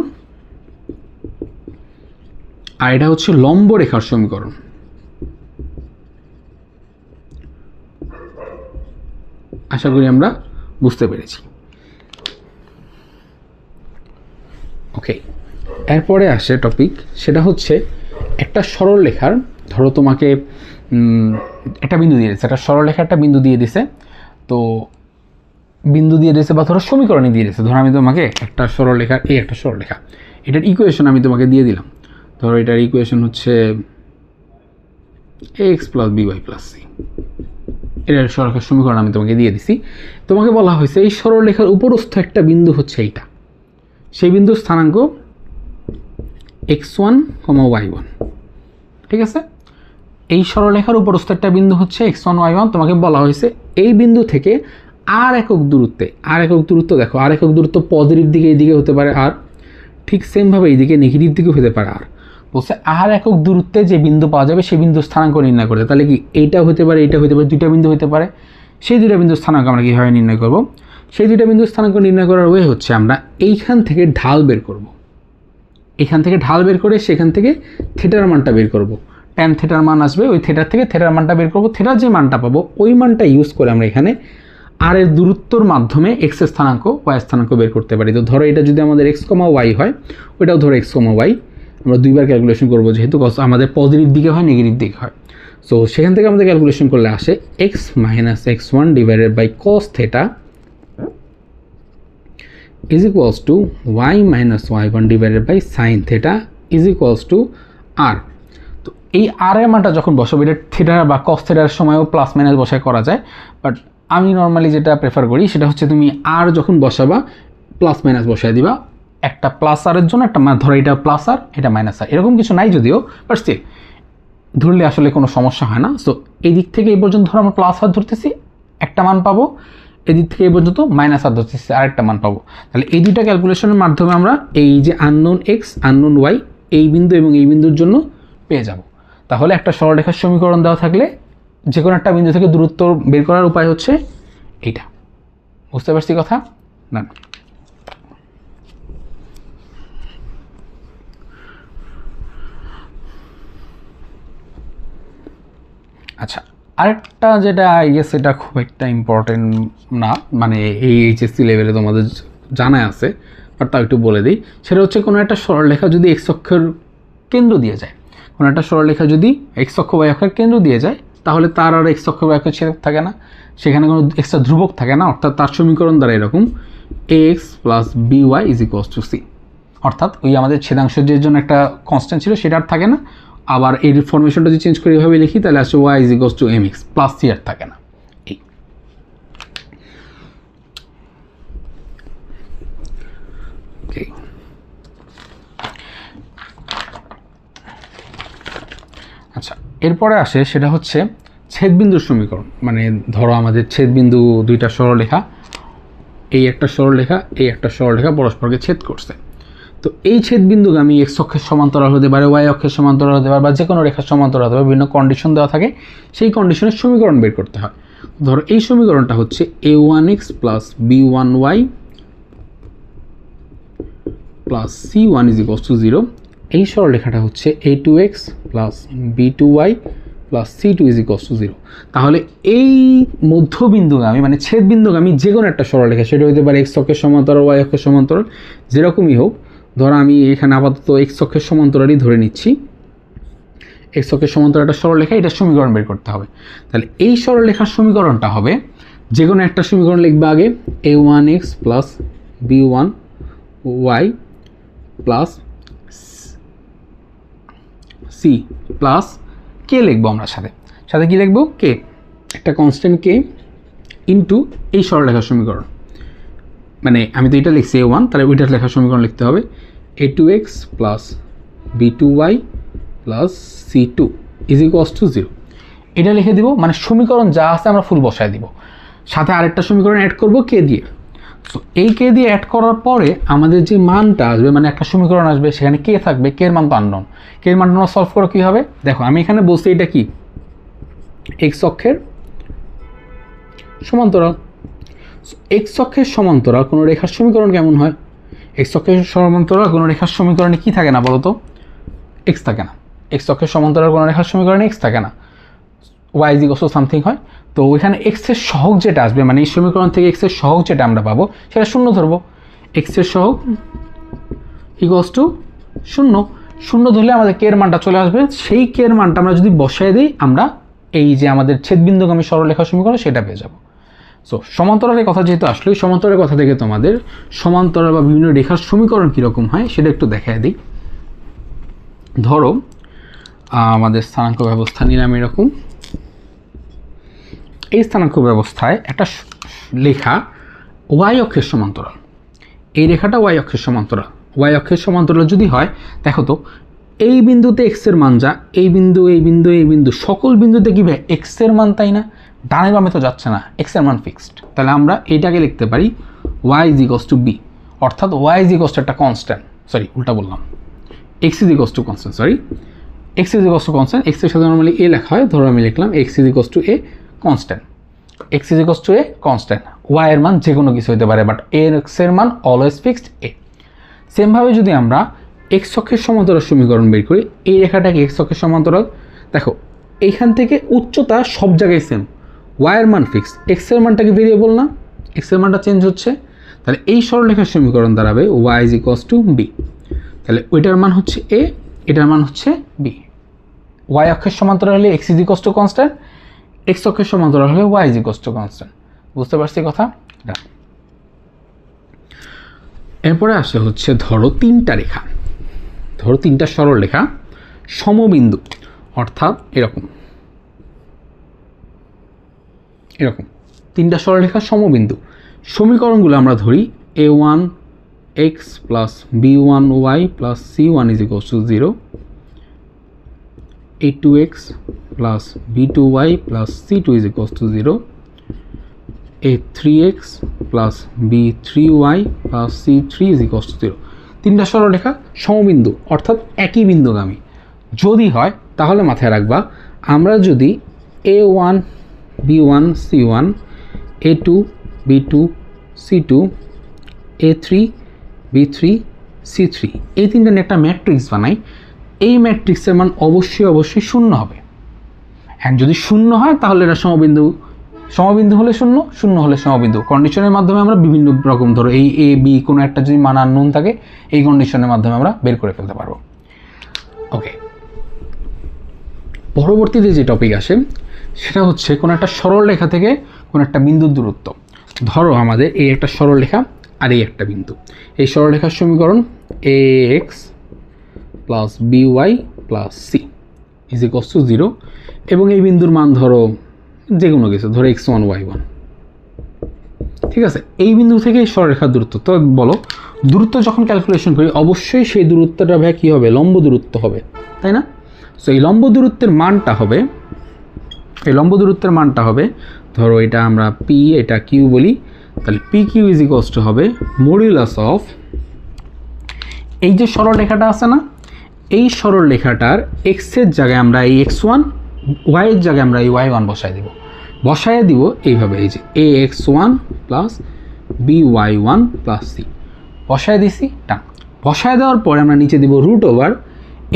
আর এটা হচ্ছে লম্ব রেখার সমীকরণ। আশা করি আমরা বুঝতে পেরেছি। ওকে, এরপরে আসে টপিক, সেটা হচ্ছে একটা সরলরেখার, ধরো তোমাকে একটা বিন্দু দিয়ে দিয়েছে, একটা সরলরেখা একটা বিন্দু দিয়ে দিছে, তো বিন্দু দিয়ে দিয়েছে বা ধরো সমীকরণে দিয়ে দিয়েছে। ধরো আমি তোমাকে একটা সরলরেখা, এই একটা সরলরেখা, এটার ইকুয়েশন আমি তোমাকে দিয়ে দিলাম। ধরো এটার ইকুয়েশন হচ্ছে x plus b y plus c, এটার সরলরেখার সমীকরণ আমি তোমাকে দিয়ে দিছি। তোমাকে বলা হয়েছে এই সরলরেখার উপরস্থ একটা বিন্দু হচ্ছে এইটা, সেই বিন্দুর স্থানাঙ্ক x1, y1, ঠিক আছে। এই সরলরেখার উপরস্থ একটা বিন্দু হচ্ছে x1, y1। তোমাকে বলা হয়েছে এই বিন্দু থেকে আর একক দূরত্বে, আর একক দূরত্ব দেখো, আর একক দূরত্ব পজিটিভ দিকে এইদিকে হতে পারে আর, ঠিক সেমভাবে এইদিকে নেগেটিভ দিকে হতে পারে আর। বলছে আর একক দূরত্বে যে বিন্দু পাওয়া যাবে সেই বিন্দুর স্থানাঙ্ক নির্ণয় করতে। তাহলে কি এইটা হতে পারে, এইটা হতে পারে, দুইটা বিন্দু হতে পারে। সেই দুইটা বিন্দুর স্থানাঙ্ক আমরা কীভাবে নির্ণয় করব? সেই দুইটা বিন্দুর স্থানাঙ্ক নির্ণয় করার ওয়ে হচ্ছে আমরা এইখান থেকে ঢাল বের করব। এখান থেকে ঢাল বের করে সেখান থেকে থিটার মানটা বের করব। ট্যান থিটার মান আসবে, ওই থিটার থেকে থিটার মানটা বের করব। থিটার যে মানটা পাবো ওই মানটা ইউজ করে আমরা এখানে আর এর দূরত্বর মাধ্যমে এক্স এর স্থানাঙ্ক, ওয়াই স্থানাঙ্ক বের করতে পারি। তো ধরো এটা যদি আমাদের এক্স কমা ওয়াই হয়, ওইটাও ধরো এক্স কমা ওয়াই, আমরা দুইবার ক্যালকুলেশন করবো যেহেতু আমাদের পজিটিভ দিকে হয়, নেগেটিভ দিকে হয়। সো সেখান থেকে আমাদের ক্যালকুলেশন করলে আসে x minus x1 divided by cos theta is equals to y minus y1 divided by sin theta is equals to r। তো এই r এর মানটা যখন বসাবো, এটা থিটা বা কস থিটার সময়ও প্লাস মাইনাস বসায় করা যায়, বাট আমি নর্মালি যেটা প্রেফার করি সেটা হচ্ছে তুমি r যখন বসাবা প্লাস মাইনাস বসায় দিবা। একটা প্লাস আর এর জন্য একটা ধরো এটা প্লাস আর এটা মাইনাস আর, এরকম কিছু নাই যদিও, বাট স্টিল ধরলে আসলে কোনো সমস্যা হয় না। সো এই দিক থেকে এই পর্যন্ত ধরো আমরা প্লাস আর ধরতেছি, একটা মান পাবো, এদিক থেকে এই পর্যন্ত মাইনাস আর ধরতেছি, আরেকটা মান পাবো। তাহলে এই দুইটা ক্যালকুলেশনের মাধ্যমে আমরা এই যে আননোন এক্স, আননোন ওয়াই, এই বিন্দু এবং এই বিন্দুর জন্য পেয়ে যাব। তাহলে একটা সরলরেখার সমীকরণ দেওয়া থাকলে যে কোনো একটা বিন্দু থেকে দূরত্ব বের করার উপায় হচ্ছে এইটা। বুঝতে পারছি কথা না? আচ্ছা, আরেকটা যেটা আই গেস এটা খুব একটা ইম্পর্টেন্ট না, মানে এই এইচএসসি লেভেলে তোমাদের জানা আছে, বাট তাও একটু বলে দিই। সেটা হচ্ছে কোনো একটা সরলরেখা যদি এক্স অক্ষের কেন্দ্র দিয়ে যায়, কোনো একটা সরলরেখা যদি এক্স অক্ষ ওয়াই অক্ষের কেন্দ্র দিয়ে যায়, তাহলে তার আর এক্স অক্ষ ওয়াই অক্ষের ছেদ থাকে না, সেখানে কোনো এক্সট্রা ধ্রুবক থাকে না। অর্থাৎ তার সমীকরণ দ্বারা এরকম x plus b y is equals to c. অর্থাৎ ওই আমাদের ছেদাংশের যে জন্য একটা কনস্ট্যান্ট ছিল সেটা আর থাকে না। আবার এই ফরমেশনটা যদি চেঞ্জ করে এভাবে লিখি তাহলে আসছে Y is equals to M x plus C আর থাকে না। এই আচ্ছা, এরপরে আসে সেটা হচ্ছে ছেদবিন্দুর সমীকরণ। মানে ধরো আমাদের ছেদবিন্দু দুইটা সরলরেখা, এই একটা সরলরেখা, এই একটা সরলরেখা পরস্পরকে ছেদ করছে। তো এই ছেদবিন্দুগামী এক্স অক্ষের সমান্তরাল হতে পারে, ওয়াই অক্ষের সমান্তরাল হতে পারে, বা যে কোনো রেখার সমান্তরাল হতে পারে, বিভিন্ন কন্ডিশন দেওয়া থাকে, সেই কন্ডিশনের সমীকরণ বের করতে হয়। ধরো এই সমীকরণটা হচ্ছে a1x plus b1y plus c1 is equals to 0। এই সরলরেখাটা হচ্ছে a2x plus b2y plus c2 is equals to 0। তাহলে এই মধ্যবিন্দুগামী মানে ছেদবিন্দুগামী যে কোনো একটা সরলরেখা, সেটা হতে পারে এক্স অক্ষের সমান্তরাল, ওয়াই অক্ষের সমান্তরাল, যেরকমই হোক। ধরো আমি এখানে আপাতত এক্স অক্ষের সমান্তরালই ধরে নিচ্ছি, এক্স অক্ষের সমান্তরাল একটা সরলরেখা, এটার সমীকরণ বের করতে হবে। তাহলে এই সরলরেখার সমীকরণটা হবে, যে কোনো একটা সমীকরণ লিখবে আগে, a1x plus b1y plus C plus K লিখবো আমরা, সাথে সাথে কী লিখবো, কে, একটা কনস্ট্যান্ট কে ইন্টু এই সরলরেখার সমীকরণ। মানে আমি তো এটা লিখছি a1, তাহলে ওইটার লেখার সমীকরণ লিখতে হবে a2x plus b2y plus c2 is equals to 0। এটা লিখে দিব, মানে সমীকরণ যা আছে আমরা ফুল বসায় দিব, সাথে আরেকটা সমীকরণ অ্যাড করব কে দিয়ে। সো এই কে দিয়ে অ্যাড করার পরে আমাদের যে মানটা আসবে, মানে একটা সমীকরণ আসবে, সেখানে কে থাকবে, কে এর মান তো আননোন, কে এর মানটা সলভ করা কী হবে, দেখো আমি এখানে বলছি এটা কি এক্স অক্ষের সমান্তরাল। এক্স অক্ষের সমান্তরাল কোনো রেখার সমীকরণ কেমন হয়? এক্স অক্ষের সমান্তরাল কোনো রেখার সমীকরণে কী থাকে না বলতো? এক্স থাকে না। এক্স অক্ষের সমান্তরাল কোনো রেখার সমীকরণে এক্স থাকে না, y is equals to something হয়। তো ওইখানে এক্সের সহগ যেটা আসবে, মানে এই সমীকরণ থেকে এক্সের সহগ যেটা আমরা পাবো সেটা শূন্য ধরবো। এক্সের সহগ ইকুয়ালস টু শূন্য। শূন্য ধরলে আমাদের কে এর মানটা চলে আসবে। সেই কে এর মানটা আমরা যদি বসায় দিই, আমরা এই যে আমাদের ছেদবিন্দুগামী সরলরেখা সমীকরণ সেটা পেয়ে যাব। সো সমান্তরালের কথা যেহেতু আসলো, সমান্তরালের কথা থেকে তোমাদের সমান্তরাল বা বিভিন্ন রেখার সমীকরণ কীরকম হয় সেটা একটু দেখায় দিই। ধরো আমাদের স্থানাঙ্ক ব্যবস্থা নিলাম এরকম। এই স্থানাঙ্ক ব্যবস্থায় একটা লেখা ওয়াই অক্ষের সমান্তরাল, এই রেখাটা ওয়াই অক্ষের সমান্তরাল। ওয়াই অক্ষের সমান্তরাল যদি হয়, দেখো তো এই বিন্দুতে এক্সের মান যা, এই বিন্দু এই বিন্দু এই বিন্দু সকল বিন্দুতে কী ভাই এক্সের মান, তাই না? ডানে বামে তো যাচ্ছে না, এক্সের মান ফিক্সড। তাহলে আমরা এইটাকে লিখতে পারি y is equals to b, অর্থাৎ ওয়াই ইজ ইকুয়ালস টু একটা কনস্ট্যান্ট, সরি উল্টা বললাম, x is equals to constant, sorry x is equals to constant. এক্সের সাথে নর্মালি এ লেখা হয়, ধরো আমি লিখলাম x is equals to a constant. X is equals to a constant, y এর মান যে কোনো কিছু হতে পারে, বাট এক্সের মান অলওয়েজ ফিক্সড এ। সেমভাবে যদি আমরা এক্স অক্ষের সমান্তরাল সমীকরণ বের করি, এই রেখাটাকে এক্স অক্ষের সমান্তরাল, দেখো এইখান থেকে উচ্চতা সব জায়গায় সেম, ওয়াইয়ের মান ফিক্স, এক্সের মানটা কি ভেরিয়েবল না, এক্সের মানটা চেঞ্জ হচ্ছে। তাহলে এই সরলরেখার সমীকরণ দাঁড়াবে y is equals to b. তাহলে ওইটার মান হচ্ছে এ, এটার মান হচ্ছে বি। ওয়াই অক্ষের সমান্তরাল হলে x is equals to constant, x অক্ষের সমান্তরাল হলে y is equals to constant. বুঝতে পারছি কথা? এরপরে আসে হচ্ছে ধরো তিনটা রেখা, ধরো তিনটা সরল রেখা সমবিন্দু, অর্থাৎ এরকম এরকম তিনটা সরলরেখা সমবিন্দু। সমীকরণগুলো আমরা ধরি a1 x plus b1 y plus c1 is equals to 0, a2 x plus b2 y plus c2 is equals to 0, a3 x plus b3 y plus c3 is equals to 0। তিনটা সরলরেখা সমবিন্দু, অর্থাৎ একই বিন্দুগামী যদি হয়, তাহলে মাথায় রাখবা আমরা যদি a1 b1 c1 a2 b2 c2 a3 b3 c3 এই তিনটা নিয়ে একটা ম্যাট্রিক্স বানাই, এই ম্যাট্রিক্সের মান অবশ্যই শূন্য হবে। অ্যান্ড যদি শূন্য হয় তাহলে এটা সমবিন্দু, সমবিন্দু হলে শূন্য, শূন্য হলে সমবিন্দু। কন্ডিশনের মাধ্যমে আমরা বিভিন্ন রকম, ধরো এই এ বি কোনো একটা যদি মান আননোন থাকে, এই কন্ডিশনের মাধ্যমে আমরা বের করে ফেলতে পারবো। ওকে, পরবর্তীতে যে টপিক আসে সেটা হচ্ছে কোনো একটা সরল রেখা থেকে কোনো একটা বিন্দুর দূরত্ব। ধরো আমাদের এই একটা সরল রেখা আর এই একটা বিন্দু, এই সরল রেখার সমীকরণ A X plus B Y plus C is equals to 0, এবং এই বিন্দুর মান ধরো যে কোনো কিছু, ধরো x1 y1, ঠিক আছে? এই বিন্দু থেকে এই সরলরেখার দূরত্ব। তো বলো দূরত্ব যখন ক্যালকুলেশন করি অবশ্যই সেই দূরত্বটা ভাই কী হবে, লম্ব দূরত্ব হবে, তাই না? সো এই লম্ব দূরত্বের মানটা হবে, এই লম্ব দূরত্বের মানটা হবে, ধরো এটা আমরা পি এটা কিউ বলি, তাহলে p q is equals to হবে মডুলাস অফ এই যে সরল রেখাটা আছে না, এই সরল রেখাটার এক্সের জায়গায় আমরা এই x1, ওয়াইয়ের জায়গায় আমরা এই y1 বসায় দিব এইভাবে, এই যে ax1 plus by1 plus c বসায় দিছি। টান বসায় দেওয়ার পরে আমরা নিচে দিব রুট ওভার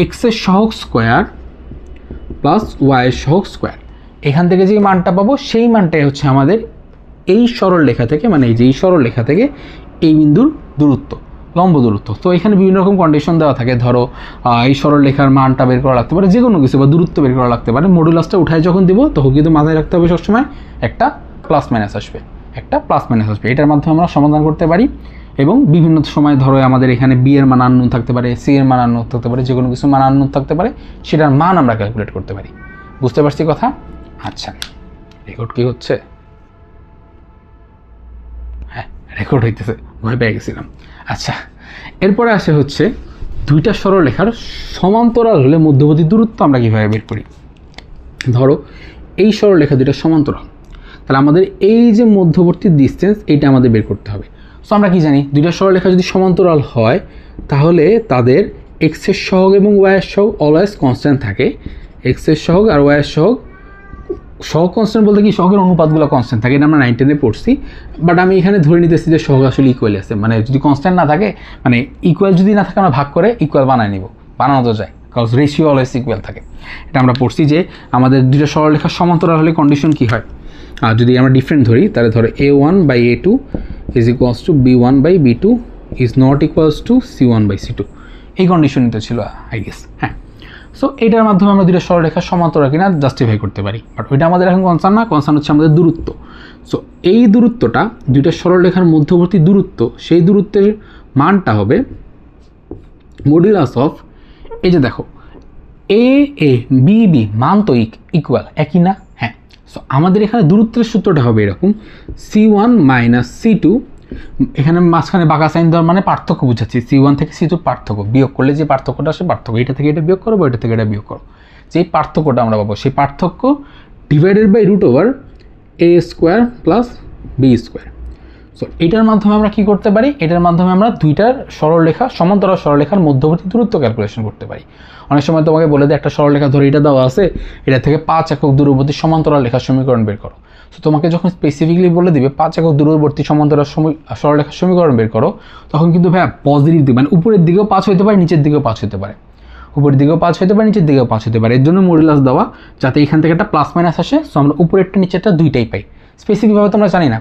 এক্সের সহগ স্কোয়ার প্লাস ওয়াইয়ের সহগ স্কোয়ার। এখান থেকে যে মানটা পাবো সেই মানটাই হচ্ছে আমাদের এই সরল রেখা থেকে, মানে এই যে এই সরল রেখা থেকে এই বিন্দুর দূরত্ব, লম্ব দূরত্ব। তো এখানে বিভিন্ন রকম কন্ডিশন দেওয়া থাকে, ধরো এই সরল রেখার মানটা বের করা লাগতে পারে, যে কোনো কিছু বা দূরত্ব বের করা লাগতে পারে। মডুলাসটা উঠায় যখন দিব তখন কিন্তু মাথায় রাখতে হবে সবসময় একটা প্লাস মাইনাস আসবে, একটা প্লাস মাইনাস আসবে। এটার মাধ্যমে আমরা সমাধান করতে পারি। এবং বিভিন্ন সময় ধরো আমাদের এখানে বি এর মান আননোন থাকতে পারে, সি এর মান আননোন থাকতে পারে, যে কোনো কিছু মান আননোন থাকতে পারে, সেটার মান আমরা ক্যালকুলেট করতে পারি। বুঝতে পারছি কথা? আচ্ছা, রেকর্ড কি হচ্ছে? হ্যাঁ, রেকর্ড হইতেছে, ভয় পেয়ে গেছিলাম। আচ্ছা, এরপরে আসে হচ্ছে দুইটা সরলরেখার সমান্তরাল হলে মধ্যবর্তী দূরত্ব আমরা কীভাবে বের করি। ধরো এই সরলরেখা দুইটা সমান্তরাল, তাহলে আমাদের এই যে মধ্যবর্তী ডিস্টেন্স এইটা আমাদের বের করতে হবে। সো আমরা কি জানি, দুইটা সরলরেখা যদি সমান্তরাল হয় তাহলে তাদের এক্সের সহগ এবং ওয়াইয়ের সহগ অলওয়েজ কনস্ট্যান্ট থাকে। এক্সের সহগ আর ওয়াইয়ের সহগ, সহগ কনস্ট্যান্ট বলতে কি সহগের অনুপাতগুলো কনস্ট্যান্ট থাকে, এটা আমরা 9 10-এ পড়ছি। বাট আমি এখানে ধরে নিতেছি যে সহগ আসলে ইকুয়াল আছে, মানে যদি কনস্ট্যান্ট না থাকে, মানে ইকুয়াল যদি না থাকে আমরা ভাগ করে ইকুয়াল বানাই নিব, বানানো তো যায়, কারণ রেশিও অলওয়েজ ইকুয়াল থাকে। এটা আমরা পড়ছি যে আমাদের দুইটা সরলরেখা সমান্তরাল হলে কন্ডিশন কি হয়, আর যদি আমরা ডিফারেন্ট ধরি তাহলে ধরো a1/a2 is equals two b1/b2 is not equals to c1/c2, এই কন্ডিশনটা ছিল আই গেস। হ্যাঁ, সো এটার মাধ্যমে আমরা দুইটা সরলরেখা সমান্তরাল কিনা জাস্টিফাই করতে পারি, বাট ওইটা আমাদের এখন কনসার্ন না, কনসার্ন হচ্ছে আমাদের দূরত্ব। সো এই দূরত্বটা, দুইটা সরলরেখার মধ্যবর্তী দূরত্ব, সেই দূরত্বের মানটা হবে মডুলাস অফ, এই যে দেখো এ এ বি বি মান তো ইকুয়াল, একই না? হ্যাঁ, সো আমাদের এখানে দূরত্বের সূত্রটা হবে এরকম c1 মাইনাস c2, এখানে মাঝখানে বাঁকা সাইন দেওয়ার মানে পার্থক্য বুঝাচ্ছি, c1 থেকে c2 পার্থক্য, বিয়োগ করলে যে পার্থক্যটা আসে পার্থক্য, এটা থেকে এটা বিয়োগ করো বা এটা থেকে এটা বিয়োগ করো, যেই পার্থক্যটা আমরা পাবো সেই পার্থক্য divided by root over a square plus b square. So এটার মাধ্যমে আমরা কি করতে পারি, এটার মাধ্যমে আমরা দুইটার সরলরেখা সমান্তরাল সরলরেখার মধ্যবর্তী দূরত্ব ক্যালকুলেশন করতে পারি। অনেক সময় তোমাকে বলে দেয় একটা সরলরেখা ধরে এটা দেওয়া আছে, এটা থেকে 5 একক দূরবর্তী সমান্তরাল রেখার সমীকরণ বের করো। সো তোমাকে যখন স্পেসিফিকলি বলে দিবে 5 একক দূরবর্তী সমান্তরাল সরলরেখার সমীকরণ বের করো, তখন কিন্তু ভাইয়া পজিটিভ দিবে, মানে উপরের দিকেও 5 হতে পারে, নিচের দিকেও 5 হতে পারে, উপরের দিকেও 5 হতে পারে, নিচের দিকেও 5 হতে পারে। এর জন্য মডুলাস দেওয়া, যাতে এখান থেকে একটা প্লাস মাইনাস আসে, সো আমরা উপরেরটা নিচেরটা দুইটাই পাই। স্পেসিফিকভাবে তোমরা জানি না,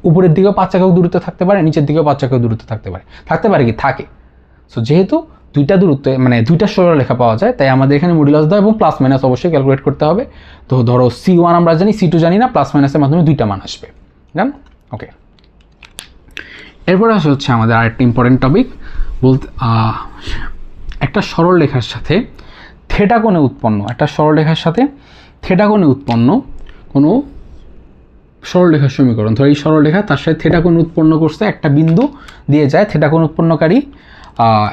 উপরের দিকেও 5 একক দূরত্ব থাকতে পারে, নিচের দিকেও 5 একক দূরত্ব থাকতে পারে কি থাকে। সো যেহেতু দুইটা দূরত্ব মানে দুইটা সরলরেখা পাওয়া যায়, তাই আমাদের এখানে মডুলাস দেওয়া এবং প্লাস মাইনাস অবশ্যই ক্যালকুলেট করতে হবে। তো ধরো c1 আমরা জানি, c2 জানি না, প্লাস মাইনাসের মাধ্যমে দুইটা মান আসবে, জান? ওকে, এরপরে আসে হচ্ছে আমাদের আরেকটা ইম্পর্টেন্ট টপিক, বলতে একটা সরলরেখার সাথে থিটা কোণে উৎপন্ন, একটা সরলরেখার সাথে থিটা কোণে উৎপন্ন কোনো সরলরেখার সমীকরণ। ধরো এই সরলরেখা তার সাথে থিটা কোণ উৎপন্ন করছে, একটা বিন্দু দিয়ে যায়, থিটা কোণ উৎপন্নকারী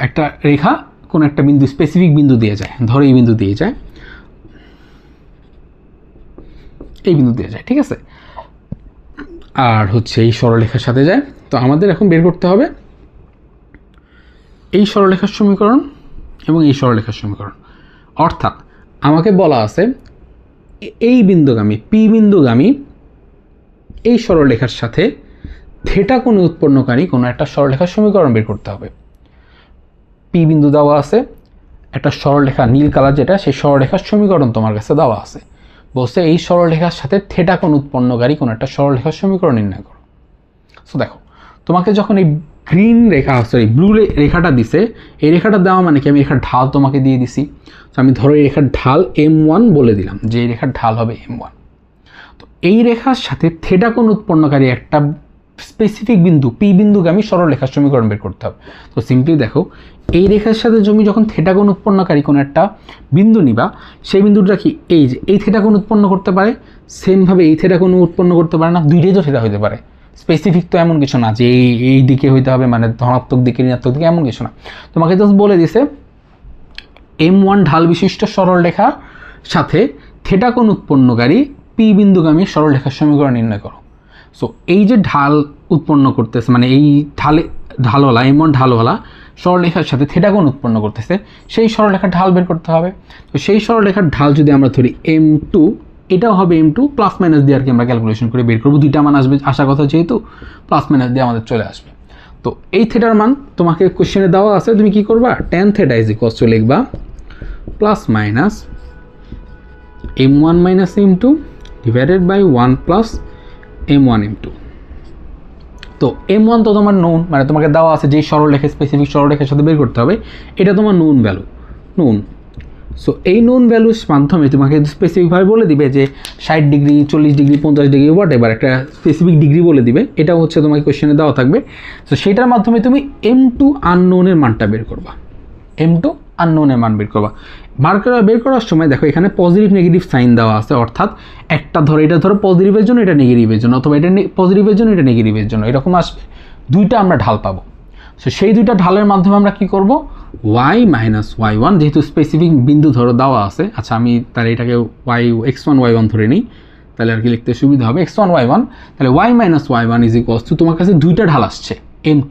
একটা রেখা কোন একটা বিন্দু, স্পেসিফিক বিন্দু দিয়ে যায়, ধরো এই বিন্দু দিয়ে যায়, এই বিন্দু দিয়ে যায়, ঠিক আছে? আর হচ্ছে এই সরলরেখার সাথে যায়। তো আমাদের এখন বের করতে হবে এই সরলরেখার সমীকরণ এবং এই সরলরেখার সমীকরণ। অর্থাৎ আমাকে বলা আছে এই বিন্দুগামী পি বিন্দুগামী এই সরলরেখার সাথে থিটা কোণে উৎপন্নকারী কোনো একটা সরলরেখার সমীকরণ বের করতে হবে। পি বিন্দু দেওয়া আছে, একটা সরলরেখা নীল কালার যেটা, সেই সরলরেখার সমীকরণ তোমার কাছে দেওয়া আছে, বলছে এই সরলরেখার সাথে থিটা কোণ উৎপন্নকারী কোনো একটা সরলরেখার সমীকরণ নির্ণয় করো। সো দেখো, তোমাকে যখন এই গ্রিন রেখা, সরি ব্লু রেখাটা দিছে, এই রেখাটা দেওয়া মানে কি, আমি রেখার ঢাল তোমাকে দিয়ে দিছি। তো আমি ধরো এই রেখার ঢাল m1 বলে দিলাম, যে এই রেখার ঢাল হবে m1। তো এই রেখার সাথে থিটা কোণ উৎপন্নকারী একটা স্পেসিফিক বিন্দু পি বিন্দুগামী সরলরেখার সমীকরণ বের করতে হবে। তো সিম্পলি দেখো, এই রেখার সাথে তুমি যখন থিটা কোণ উৎপন্নকারী কোনো একটা বিন্দু নিবা, সেই বিন্দুটা কি এই যে এই থিটা কোণ উৎপন্ন করতে পারে, সেমভাবে এই থিটা কোণ উৎপন্ন করতে পারে না? দুইটাই তো থিটা হইতে পারে, স্পেসিফিক তো এমন কিছু না যে এই দিকে হইতে হবে, মানে ধনাত্মক দিকে ঋণাত্মক দিকে, এমন কিছু না। তোমাকে জাস্ট বলে দিছে m1 ঢাল বিশিষ্ট সরলরেখার সাথে থিটা কোণ উৎপন্নকারী পি বিন্দুগামী সরলরেখার সমীকরণ নির্ণয় করো। সো এই যে ঢাল উৎপন্ন করতেছে, মানে এই ঢালওয়ালা m1 ঢালওয়ালা সরলরেখার সাথে থিটা কোণ উৎপন্ন করতেছে, সেই সরলরেখার ঢাল বের করতে হবে। তো সেই সরলরেখার ঢাল যদি আমরা ধরি m2, এটাও হবে m2, প্লাস মাইনাস দিয়ে আর কি আমরা ক্যালকুলেশন করে বের করবো। দুইটা মান আসবে আসার কথা, যেহেতু প্লাস মাইনাস দিয়ে আমাদের চলে আসবে। তো এই থিটার মান তোমাকে কোশ্চেনে দেওয়া আছে, তুমি কি করবা, tan theta is equals to লিখবা plus minus m1 minus m2 divided by 1 plus m1 m2। তো m1 তো তোমার নোন, মানে তোমাকে দেওয়া আছে যেই সরলরেখা স্পেসিফিক সরলরেখার সাথে বের করতে হবে, এটা তোমার নোন ভ্যালু, নোন। সো এই নোন ভ্যালুর মাধ্যমে তোমাকে স্পেসিফিকভাবে বলে দিবে যে 60 degree, 40 degree, 50 degree, what ever একটা স্পেসিফিক ডিগ্রি বলে দিবে, এটাও হচ্ছে তোমাকে কোয়েশ্চেনে দেওয়া থাকবে। সো সেটার মাধ্যমে তুমি m2 আননোনের মানটা বের করবা, m2 আননোনের মান বের করবা। বের করার সময় দেখো এখানে পজিটিভ নেগেটিভ সাইন দেওয়া আছে, অর্থাৎ একটা ধরো, এটা ধরো পজিটিভের জন্য, এটা নেগেটিভের জন্য, অথবা এটা পজিটিভের জন্য, এটা নেগেটিভের জন্য, এরকম আসবে। দুইটা আমরা ঢাল পাবো। সো সেই দুইটা ঢালের মাধ্যমে আমরা কি করব, y মাইনাস y1, যেহেতু স্পেসিফিক বিন্দু ধরো দেওয়া আছে, আচ্ছা আমি তাহলে এটাকে x1 y1 ধরে নিই, তাহলে আর কি লিখতে সুবিধা হবে, x1 y1, তাহলে y minus y1 is equals two, তোমার কাছে দুইটা ঢাল আসছে m2,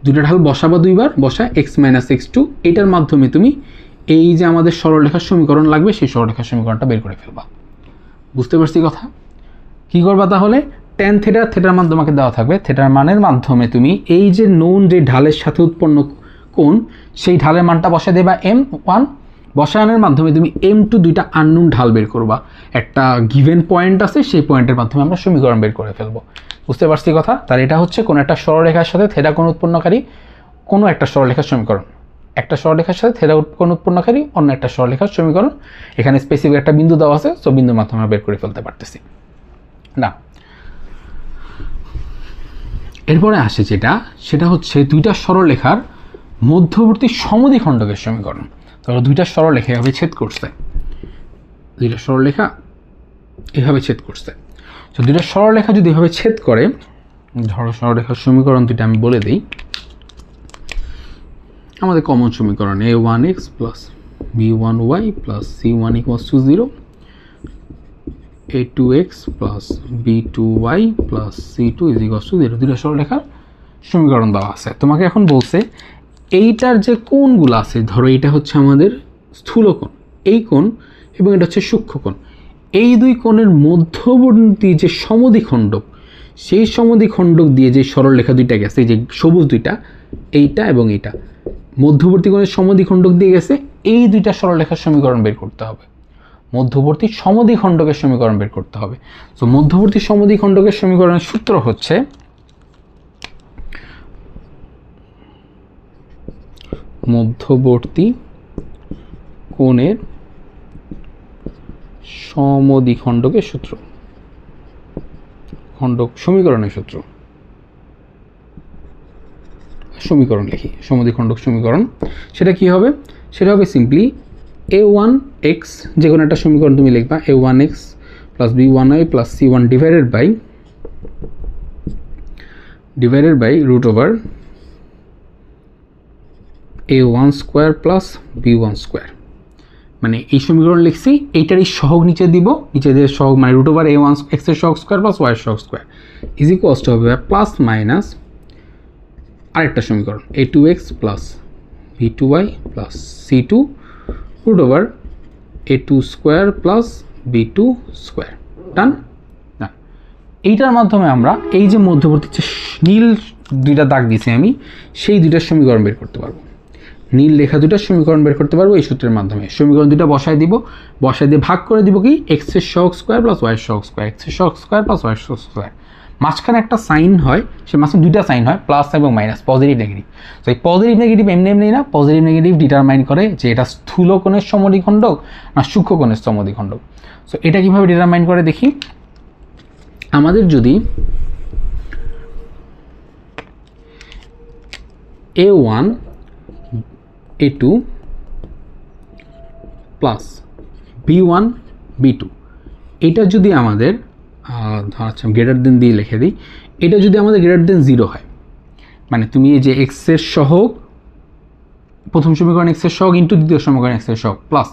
দুইটা ঢাল বসাবা, দুইবার বসা x মাইনাস x2, এটার মাধ্যমে তুমি এই যে আমাদের সরলরেখার সমীকরণ লাগবে, সেই সরলরেখার সমীকরণটা বের করে ফেলবা। বুঝতে পারছি কথা? কি করবা তাহলে, tan থিটা, থিটার মান তোমাকে দেওয়া থাকবে, থিটার মানের মাধ্যমে তুমি এই যে নোন যে ঢালের সাথে উৎপন্ন কোণ, সেই ঢালের মানটা বসে দেবা m1 বসায়নের মাধ্যমে তুমি m2 দুইটা আননোন ঢাল বের করবা, একটা গিভেন পয়েন্ট আছে, সেই পয়েন্টের মাধ্যমে আমরা সমীকরণ বের করে ফেলবো। বুঝতে পারছি কথা? তার এটা হচ্ছে কোনো একটা সরলরেখার সাথে থিটা কোণ উৎপন্নকারী কোনো একটা সরলরেখার সমীকরণ, একটা সরলরেখার সাথে থিটা কোণ উৎপন্নকারী অন্য একটা সরলরেখার সমীকরণ। এখানে স্পেসিফিক একটা বিন্দু দেওয়া আছে, সো বিন্দুর মাধ্যমে আমরা বের করে ফেলতে পারতেছি না। এরপরে আসে সেটা হচ্ছে দুইটা সরলরেখার মধ্যবর্তী সমদ্বিখণ্ডকের সমীকরণ। ধরো দুইটা সরলরেখা এভাবে ছেদ করছে, দুইটা সরলরেখা এভাবে ছেদ করছে। তো দুইটা সরলরেখা যদি এভাবে ছেদ করে, ধরো সরলরেখার সমীকরণ দুইটা আমি বলে দিই। আমাদের কমন সমীকরণ a1x plus b1y plus c1 = 0, a2x plus b2y plus c2 = 0। দুইটা সরলরেখার সমীকরণ দেওয়া আছে। তোমাকে এখন বলছে এইটার যে কোণগুলো আছে, ধরো এইটা হচ্ছে আমাদের স্থূল কোণ, এই কোণ, এবং এটা হচ্ছে সূক্ষ্ম কোণ। এই দুই কোণের মধ্যবর্তী যে সমদ্বিখণ্ডক, সেই সমদ্বিখণ্ডক দিয়ে যে সরলরেখা দুইটা গেছে, এই যে সবুজ দুইটা, এইটা এবং এইটা, মধ্যবর্তী কোণের সমদ্বিখণ্ডক দিয়ে গেছে, এই দুইটা সরলরেখার সমীকরণ বের করতে হবে। মধ্যবর্তী সমদ্বিখণ্ডকের সমীকরণ বের করতে হবে। তো মধ্যবর্তী সমদ্বিখণ্ডকের সমীকরণের সূত্র হচ্ছে মধ্যবর্তী কোণের সমদ্বিখণ্ডকের সূত্র, সমীকরণের সূত্র, সমীকরণ লিখি, সমদ্বিখণ্ডক সমীকরণ। সেটা কি হবে? সেটা হবে সিম্পলি a1x, যে কোনো একটা সমীকরণ তুমি লিখবা, a1x plus b1y plus c1 divided by root over a1 square plus b1 square. মানে এই সমীকরণ লিখছি, এইটারই সহগ নিচে দিব, নিচে দিয়ে সহগ মানে রুট ওভার a1 x এর সহগ স্কোয়ার প্লাস y এর সহগ স্কোয়ার ইজ ইকুয়ালস টু হবে প্লাস মাইনাস আরেকটা সমীকরণ a2x plus b2y plus c2 root over a2 square plus b2 square. ডান। না, এইটার মাধ্যমে আমরা এই যে মধ্যবর্তী যে নীল দুইটা দাগ দিয়েছি আমি, সেই দুইটার সমীকরণ বের করতে পারবো। নীল রেখা দুটার সমীকরণ বের করতে পারবো এই সূত্রের মাধ্যমে। সমীকরণ দুটা বসায় দিয়ে ভাগ করে দিব কি, এক্স এর সহগ স্কোয়ার প্লাস ওয়াই এর সহগ স্কোয়ার, এক্স এর সহগ স্কোয়ার প্লাস ওয়াই এর সহগ স্কোয়ার। মাঝখানে একটা সাইন হয়, সে মাঝখানে দুইটা সাইন হয়, প্লাস এবং মাইনাস, পজিটিভ নেগেটিভ। তো এই পজিটিভ নেগেটিভ এমনি না, পজিটিভ নেগেটিভ ডিটারমাইন করে যে এটা স্থূল কোণের সমদ্বিখণ্ডক না সূক্ষ্ম কোণের সমদ্বিখণ্ডক। সো এটা কিভাবে ডিটারমাইন করে দেখি। আমাদের যদি a1 a2 plus b1 b2, এটা যদি আমাদের আচ্ছা গ্রেটার দেন দিয়ে লিখে দিই, এটা যদি আমাদের গ্রেটার দেন 0 হয়, মানে তুমি এই যে এক্স এর সহগ, প্রথম সমীকরণ এক্স এর সহগ ইন্টু দ্বিতীয় সমীকরণ এক্স এর সহগ প্লাস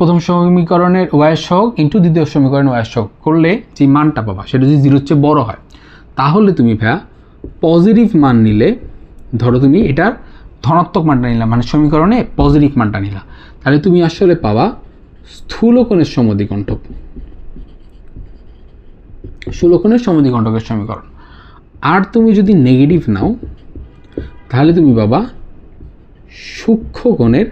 প্রথম সমীকরণের ওয়াই এর সহগ ইন্টু দ্বিতীয় সমীকরণ ওয়াই এর সহগ করলে যে মানটা পাবা সেটা যদি 0 চেয়ে বড় হয়, তাহলে তুমি ভাইয়া পজিটিভ মান নিলে, ধরো তুমি এটার ধনাত্মক মানটা নিলাম, মানে সমীকরণে পজিটিভ মানটা নিলা, তাহলে তুমি আসলে পাবা স্থূল কোণের সমদ্বিখণ্ডক, স্থূল কোণের সমদ্বিখণ্ডকের সমীকরণ। আর তুমি যদি নেগেটিভ নাও, তাহলে তুমি পাবা সূক্ষ্ম কোণের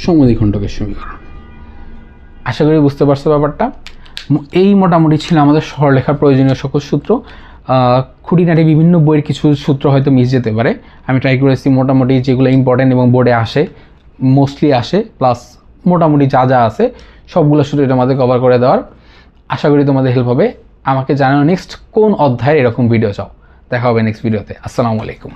সমদ্বিখণ্ডকের সমীকরণ। আশা করি বুঝতে পারছো ব্যাপারটা। এই মোটামুটি ছিল আমাদের সরলরেখার প্রয়োজনীয় সকল সূত্র। খুঁটিনাটি বিভিন্ন বইয়ের কিছু সূত্র হয়তো মিস যেতে পারে, আমি ট্রাই করেছি মোটামুটি যেগুলো ইম্পর্টেন্ট এবং বোর্ডে আসে, মোস্টলি আসে, প্লাস মোটামুটি যা যা আছে সবগুলো সূত্র এটা আমাদের কভার করে দেওয়ার। আশা করি তোমাদের হেল্প হবে। আমাকে জানাও নেক্সট কোন অধ্যায়ের এরকম ভিডিও চাও। দেখা হবে নেক্সট ভিডিওতে। আসসালামু আলাইকুম।